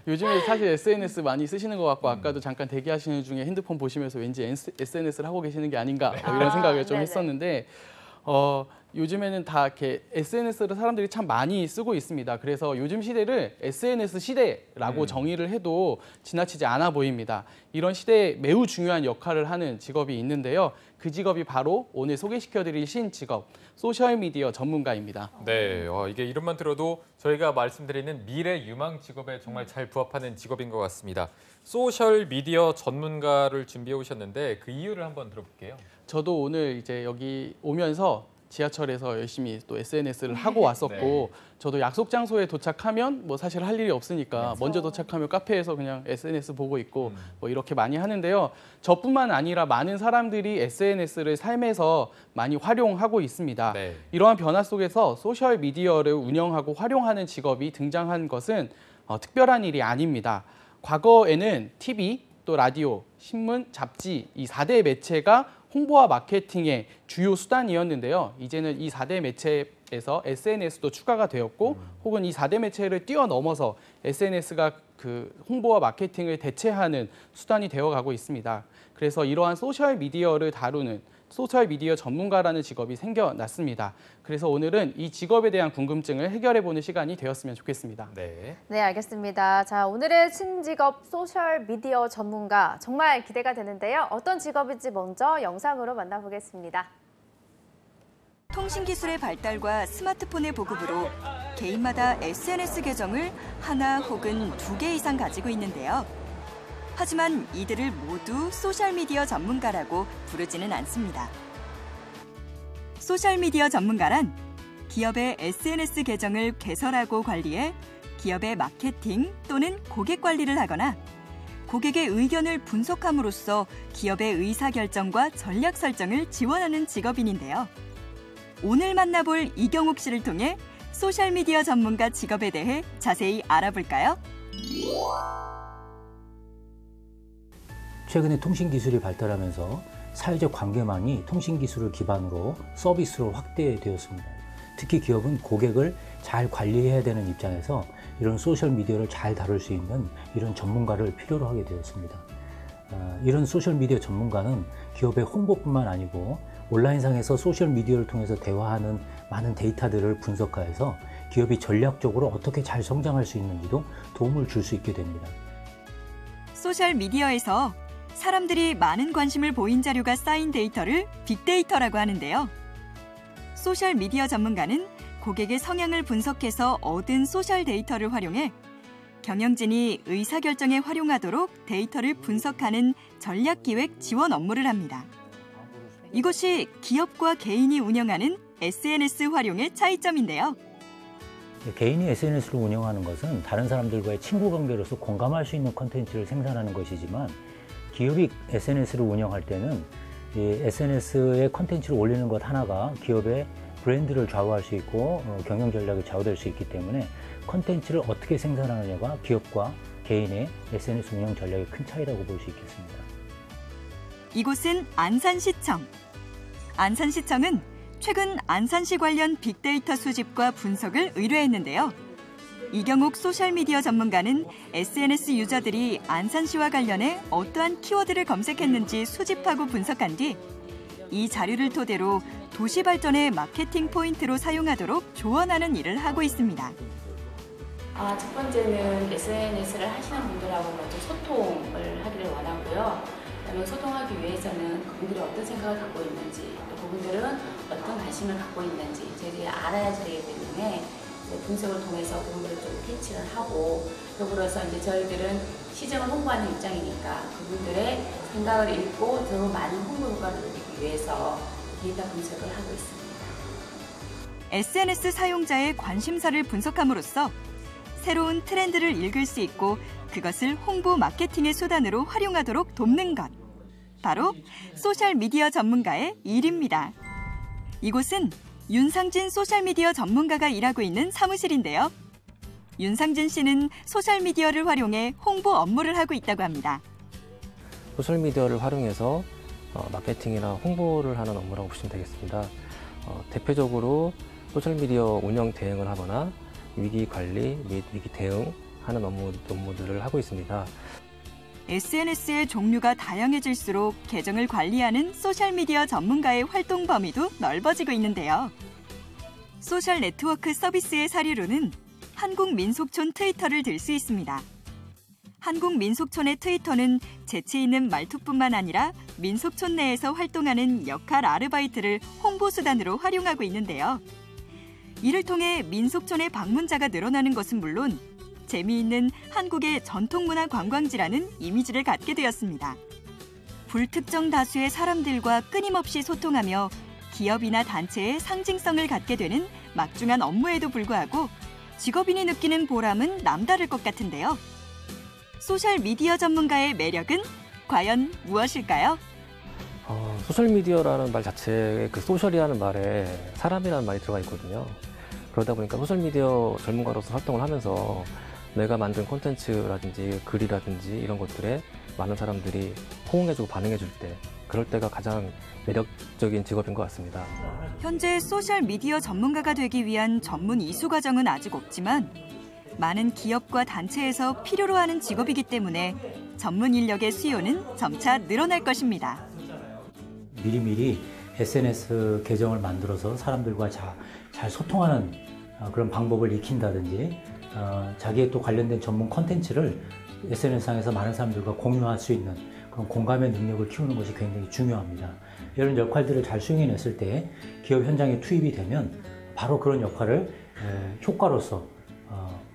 요즘에 사실 SNS 많이 쓰시는 것 같고 아까도 잠깐 대기하시는 중에 핸드폰 보시면서 왠지 SNS를 하고 계시는 게 아닌가 뭐 이런 생각을 좀 네네. 했었는데 요즘에는 다 이렇게 SNS를 사람들이 참 많이 쓰고 있습니다. 그래서 요즘 시대를 SNS 시대라고 정의를 해도 지나치지 않아 보입니다. 이런 시대에 매우 중요한 역할을 하는 직업이 있는데요. 그 직업이 바로 오늘 소개시켜드릴 신직업, 소셜미디어 전문가입니다. 네, 이게 이름만 들어도 저희가 말씀드리는 미래 유망 직업에 정말 잘 부합하는 직업인 것 같습니다. 소셜 미디어 전문가를 준비해 오셨는데 그 이유를 한번 들어볼게요. 저도 오늘 이제 여기 오면서 지하철에서 열심히 또 SNS를 하고 왔었고 저도 약속 장소에 도착하면 뭐 사실 할 일이 없으니까 그렇죠. 먼저 도착하면 카페에서 그냥 SNS 보고 있고 뭐 이렇게 많이 하는데요. 저뿐만 아니라 많은 사람들이 SNS를 삶에서 많이 활용하고 있습니다. 네. 이러한 변화 속에서 소셜 미디어를 운영하고 활용하는 직업이 등장한 것은 특별한 일이 아닙니다. 과거에는 TV, 또 라디오, 신문, 잡지 이 4대 매체가 홍보와 마케팅의 주요 수단이었는데요. 이제는 이 4대 매체에서 SNS도 추가가 되었고 혹은 이 4대 매체를 뛰어넘어서 SNS가 그 홍보와 마케팅을 대체하는 수단이 되어가고 있습니다. 그래서 이러한 소셜미디어를 다루는 소셜미디어 전문가라는 직업이 생겨났습니다. 그래서 오늘은 이 직업에 대한 궁금증을 해결해보는 시간이 되었으면 좋겠습니다. 네. 네, 알겠습니다. 자, 오늘의 신직업 소셜미디어 전문가 정말 기대가 되는데요. 어떤 직업인지 먼저 영상으로 만나보겠습니다. 통신기술의 발달과 스마트폰의 보급으로 개인마다 SNS 계정을 하나 혹은 2개 이상 가지고 있는데요. 하지만 이들을 모두 소셜미디어 전문가라고 부르지는 않습니다. 소셜미디어 전문가란 기업의 SNS 계정을 개설하고 관리해 기업의 마케팅 또는 고객 관리를 하거나 고객의 의견을 분석함으로써 기업의 의사결정과 전략 설정을 지원하는 직업인인데요. 오늘 만나볼 이경욱 씨를 통해 소셜미디어 전문가 직업에 대해 자세히 알아볼까요? 최근에 통신기술이 발달하면서 사회적 관계망이 통신기술을 기반으로 서비스로 확대되었습니다. 특히 기업은 고객을 잘 관리해야 되는 입장에서 이런 소셜미디어를 잘 다룰 수 있는 이런 전문가를 필요로 하게 되었습니다. 이런 소셜미디어 전문가는 기업의 홍보뿐만 아니고 온라인상에서 소셜미디어를 통해서 대화하는 많은 데이터들을 분석하여서 기업이 전략적으로 어떻게 잘 성장할 수 있는지도 도움을 줄 수 있게 됩니다. 소셜미디어에서 사람들이 많은 관심을 보인 자료가 쌓인 데이터를 빅데이터라고 하는데요. 소셜미디어 전문가는 고객의 성향을 분석해서 얻은 소셜 데이터를 활용해 경영진이 의사결정에 활용하도록 데이터를 분석하는 전략기획 지원 업무를 합니다. 이것이 기업과 개인이 운영하는 SNS 활용의 차이점인데요. 개인이 SNS를 운영하는 것은 다른 사람들과의 친구 관계로서 공감할 수 있는 콘텐츠를 생산하는 것이지만 기업이 SNS를 운영할 때는 이 SNS의 콘텐츠를 올리는 것 하나가 기업의 브랜드를 좌우할 수 있고 경영 전략이 좌우될 수 있기 때문에 콘텐츠를 어떻게 생산하느냐가 기업과 개인의 SNS 운영 전략의 큰 차이라고 볼 수 있겠습니다. 이곳은 안산시청. 안산시청은 최근 안산시 관련 빅데이터 수집과 분석을 의뢰했는데요. 이경욱 소셜미디어 전문가는 SNS 유저들이 안산시와 관련해 어떠한 키워드를 검색했는지 수집하고 분석한 뒤 이 자료를 토대로 도시 발전의 마케팅 포인트로 사용하도록 조언하는 일을 하고 있습니다. 첫 번째는 SNS를 하시는 분들하고 먼저 소통을 하기를 원하고요. 그다음에 소통하기 위해서는 그분들이 어떤 생각을 갖고 있는지, 또 그분들은 어떤 관심을 갖고 있는지 저희들이 알아야 되기 때문에 분석을 통해서 그분들을 좀 캐치를 하고 더불어서 이제 저희들은 시정을 홍보하는 입장이니까 그분들의 생각을 읽고 더 많은 홍보 효과를 누리기 위해서 데이터 분석을 하고 있습니다. SNS 사용자의 관심사를 분석함으로써 새로운 트렌드를 읽을 수 있고 그것을 홍보 마케팅의 수단으로 활용하도록 돕는 것. 바로 소셜미디어 전문가의 일입니다. 이곳은 윤상진 소셜미디어 전문가가 일하고 있는 사무실인데요. 윤상진 씨는 소셜미디어를 활용해 홍보 업무를 하고 있다고 합니다. 소셜미디어를 활용해서 마케팅이나 홍보를 하는 업무라고 보시면 되겠습니다. 대표적으로 소셜미디어 운영 대응을 하거나 위기 관리 및 위기 대응하는 업무들을 하고 있습니다. SNS의 종류가 다양해질수록 계정을 관리하는 소셜미디어 전문가의 활동 범위도 넓어지고 있는데요. 소셜 네트워크 서비스의 사례로는 한국민속촌 트위터를 들 수 있습니다. 한국민속촌의 트위터는 재치 있는 말투뿐만 아니라 민속촌 내에서 활동하는 역할 아르바이트를 홍보 수단으로 활용하고 있는데요. 이를 통해 민속촌의 방문자가 늘어나는 것은 물론 재미있는 한국의 전통문화 관광지라는 이미지를 갖게 되었습니다. 불특정 다수의 사람들과 끊임없이 소통하며 기업이나 단체의 상징성을 갖게 되는 막중한 업무에도 불구하고 직업인이 느끼는 보람은 남다를 것 같은데요. 소셜미디어 전문가의 매력은 과연 무엇일까요? 소셜미디어라는 말 자체에 그 소셜이라는 말에 사람이라는 말이 들어가 있거든요. 그러다 보니까 소셜미디어 전문가로서 활동을 하면서 내가 만든 콘텐츠라든지 글이라든지 이런 것들에 많은 사람들이 호응해주고 반응해줄 때 그럴 때가 가장 매력적인 직업인 것 같습니다. 현재 소셜미디어 전문가가 되기 위한 전문 이수 과정은 아직 없지만 많은 기업과 단체에서 필요로 하는 직업이기 때문에 전문 인력의 수요는 점차 늘어날 것입니다. 미리미리 SNS 계정을 만들어서 사람들과 잘 소통하는 그런 방법을 익힌다든지 자기의 또 관련된 전문 콘텐츠를 SNS상에서 많은 사람들과 공유할 수 있는 그런 공감의 능력을 키우는 것이 굉장히 중요합니다. 이런 역할들을 잘 수행해냈을 때 기업 현장에 투입이 되면 바로 그런 역할을 효과로서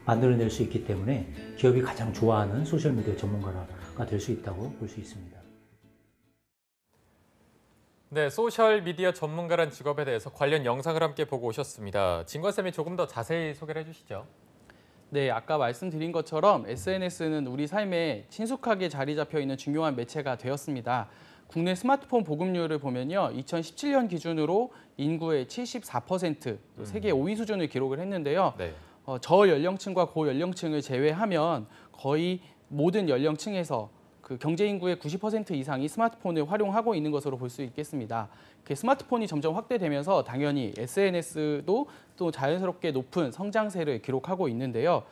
만들어낼 수 있기 때문에 기업이 가장 좋아하는 소셜미디어 전문가가 될 수 있다고 볼 수 있습니다. 네, 소셜미디어 전문가란 직업에 대해서 관련 영상을 함께 보고 오셨습니다. 진관쌤이 조금 더 자세히 소개를 해주시죠. 네, 아까 말씀드린 것처럼 SNS는 우리 삶에 친숙하게 자리 잡혀 있는 중요한 매체가 되었습니다. 국내 스마트폰 보급률을 보면요, 2017년 기준으로 인구의 74%, 세계 5위 수준을 기록을 했는데요. 네. 저연령층과 고연령층을 제외하면 거의 모든 연령층에서 그 경제 인구의 90% 이상이 스마트폰을 활용하고 있는 것으로 볼 수 있겠습니다. 스마트폰이 점점 확대되면서 당연히 SNS도 또 자연스럽게 높은 성장세를 기록하고 있는데요.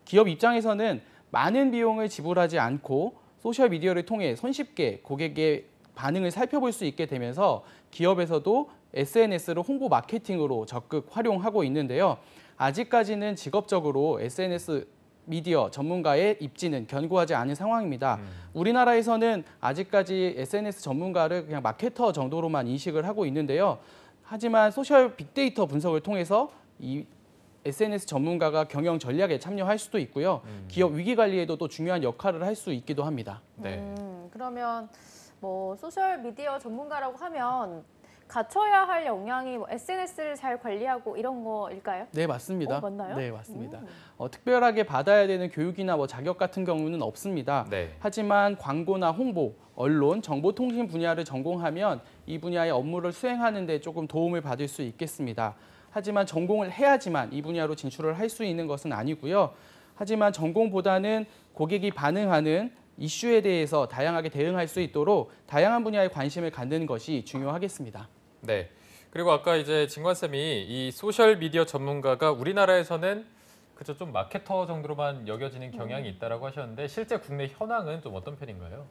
기업 입장에서는 많은 비용을 지불하지 않고 소셜미디어를 통해 손쉽게 고객의 반응을 살펴볼 수 있게 되면서 기업에서도 SNS를 홍보 마케팅으로 적극 활용하고 있는데요. 아직까지는 직업적으로 SNS 미디어 전문가의 입지는 견고하지 않은 상황입니다. 우리나라에서는 아직까지 SNS 전문가를 그냥 마케터 정도로만 인식을 하고 있는데요. 하지만 소셜 빅데이터 분석을 통해서 이 SNS 전문가가 경영 전략에 참여할 수도 있고요. 기업 위기 관리에도 또 중요한 역할을 할 수 있기도 합니다. 네. 그러면 뭐 소셜 미디어 전문가라고 하면 갖춰야 할 역량이 SNS를 잘 관리하고 이런 거일까요? 네, 맞습니다. 맞나요? 네, 맞습니다. 특별하게 받아야 되는 교육이나 자격 같은 경우는 없습니다. 네. 하지만 광고나 홍보, 언론, 정보통신 분야를 전공하면 이 분야의 업무를 수행하는 데 조금 도움을 받을 수 있겠습니다. 하지만 전공을 해야지만 이 분야로 진출을 할 수 있는 것은 아니고요. 하지만 전공보다는 고객이 반응하는 이슈에 대해서 다양하게 대응할 수 있도록 다양한 분야에 관심을 갖는 것이 중요하겠습니다. 네. 그리고 아까 이제 진관쌤이 이 소셜미디어 전문가가 우리나라에서는 그저 좀 마케터 정도로만 여겨지는 경향이 있다고 하셨는데 실제 국내 현황은 좀 어떤 편인가요?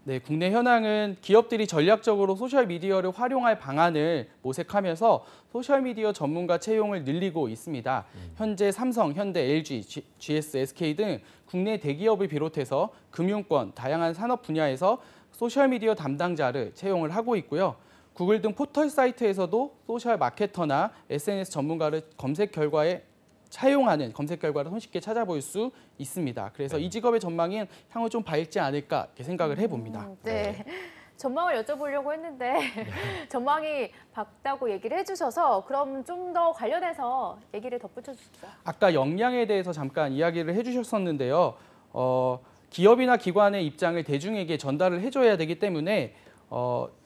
네, 국내 현황은 기업들이 전략적으로 소셜미디어를 활용할 방안을 모색하면서 소셜미디어 전문가 채용을 늘리고 있습니다. 현재 삼성, 현대, LG, GS, SK 등 국내 대기업을 비롯해서 금융권, 다양한 산업 분야에서 소셜미디어 담당자를 채용을 하고 있고요. 구글 등 포털 사이트에서도 소셜 마케터나 SNS 전문가를 검색 결과에 차용하는 검색 결과를 손쉽게 찾아볼 수 있습니다. 그래서 이 직업의 전망은 향후 좀 밝지 않을까 이렇게 생각을 해봅니다. 네. 전망을 여쭤보려고 했는데 전망이 밝다고 얘기를 해주셔서 그럼 좀 더 관련해서 얘기를 덧붙여 주시죠. 아까 역량에 대해서 잠깐 이야기를 해주셨었는데요. 기업이나 기관의 입장을 대중에게 전달을 해줘야 되기 때문에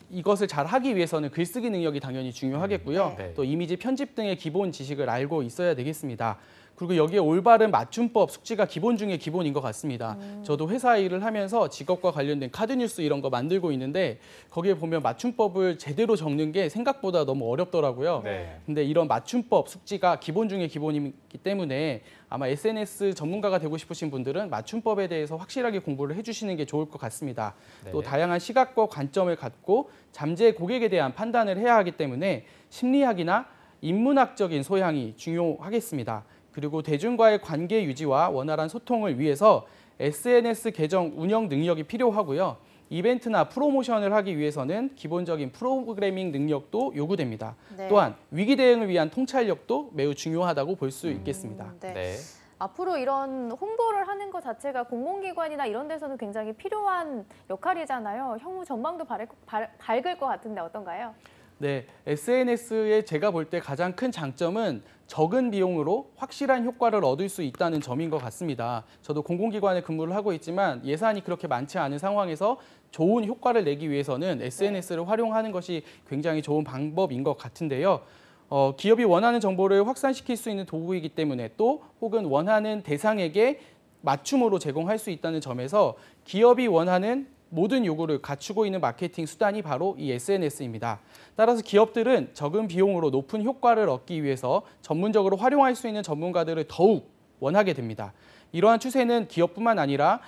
이것을 잘 하기 위해서는 글쓰기 능력이 당연히 중요하겠고요. 네. 또 이미지 편집 등의 기본 지식을 알고 있어야 되겠습니다. 그리고 여기에 올바른 맞춤법 숙지가 기본 중에 기본인 것 같습니다. 저도 회사 일을 하면서 직업과 관련된 카드 뉴스 이런 거 만들고 있는데 거기에 보면 맞춤법을 제대로 적는 게 생각보다 너무 어렵더라고요. 네. 근데 이런 맞춤법 숙지가 기본 중에 기본이기 때문에 아마 SNS 전문가가 되고 싶으신 분들은 맞춤법에 대해서 확실하게 공부를 해주시는 게 좋을 것 같습니다. 네. 또 다양한 시각과 관점을 갖고 잠재 고객에 대한 판단을 해야 하기 때문에 심리학이나 인문학적인 소양이 중요하겠습니다. 그리고 대중과의 관계 유지와 원활한 소통을 위해서 SNS 계정 운영 능력이 필요하고요. 이벤트나 프로모션을 하기 위해서는 기본적인 프로그래밍 능력도 요구됩니다. 네. 또한 위기 대응을 위한 통찰력도 매우 중요하다고 볼 수 있겠습니다. 네. 네. 앞으로 이런 홍보를 하는 것 자체가 공공기관이나 이런 데서는 굉장히 필요한 역할이잖아요. 향후 전망도 밝을 것 같은데 어떤가요? 네, SNS의 제가 볼 때 가장 큰 장점은 적은 비용으로 확실한 효과를 얻을 수 있다는 점인 것 같습니다. 저도 공공기관에 근무를 하고 있지만 예산이 그렇게 많지 않은 상황에서 좋은 효과를 내기 위해서는 SNS를 활용하는 것이 굉장히 좋은 방법인 것 같은데요. 기업이 원하는 정보를 확산시킬 수 있는 도구이기 때문에 또 혹은 원하는 대상에게 맞춤으로 제공할 수 있다는 점에서 기업이 원하는 모든 요구를 갖추고 있는 마케팅 수단이 바로 이 SNS입니다. 따라서 기업들은 적은 비용으로 높은 효과를 얻기 위해서 전문적으로 활용할 수 있는 전문가들을 더욱 원하게 됩니다. 이러한 추세는 기업뿐만 아니라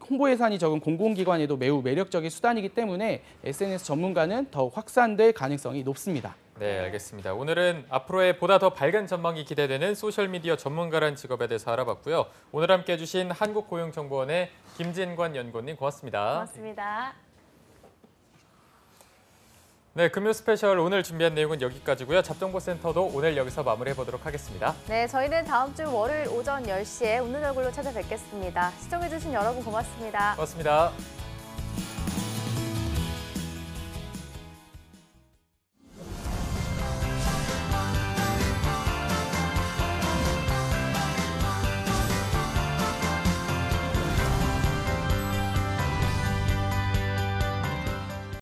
홍보 예산이 적은 공공기관에도 매우 매력적인 수단이기 때문에 SNS 전문가는 더욱 확산될 가능성이 높습니다. 네, 알겠습니다. 오늘은 앞으로의 보다 더 밝은 전망이 기대되는 소셜미디어 전문가라는 직업에 대해서 알아봤고요. 오늘 함께해 주신 한국고용정보원의 김진관 연구원님 고맙습니다. 고맙습니다. 네, 금요 스페셜 오늘 준비한 내용은 여기까지고요. 잡정보센터도 오늘 여기서 마무리해보도록 하겠습니다. 네, 저희는 다음 주 월요일 오전 10시에 웃는 얼굴로 찾아뵙겠습니다. 시청해주신 여러분 고맙습니다. 고맙습니다.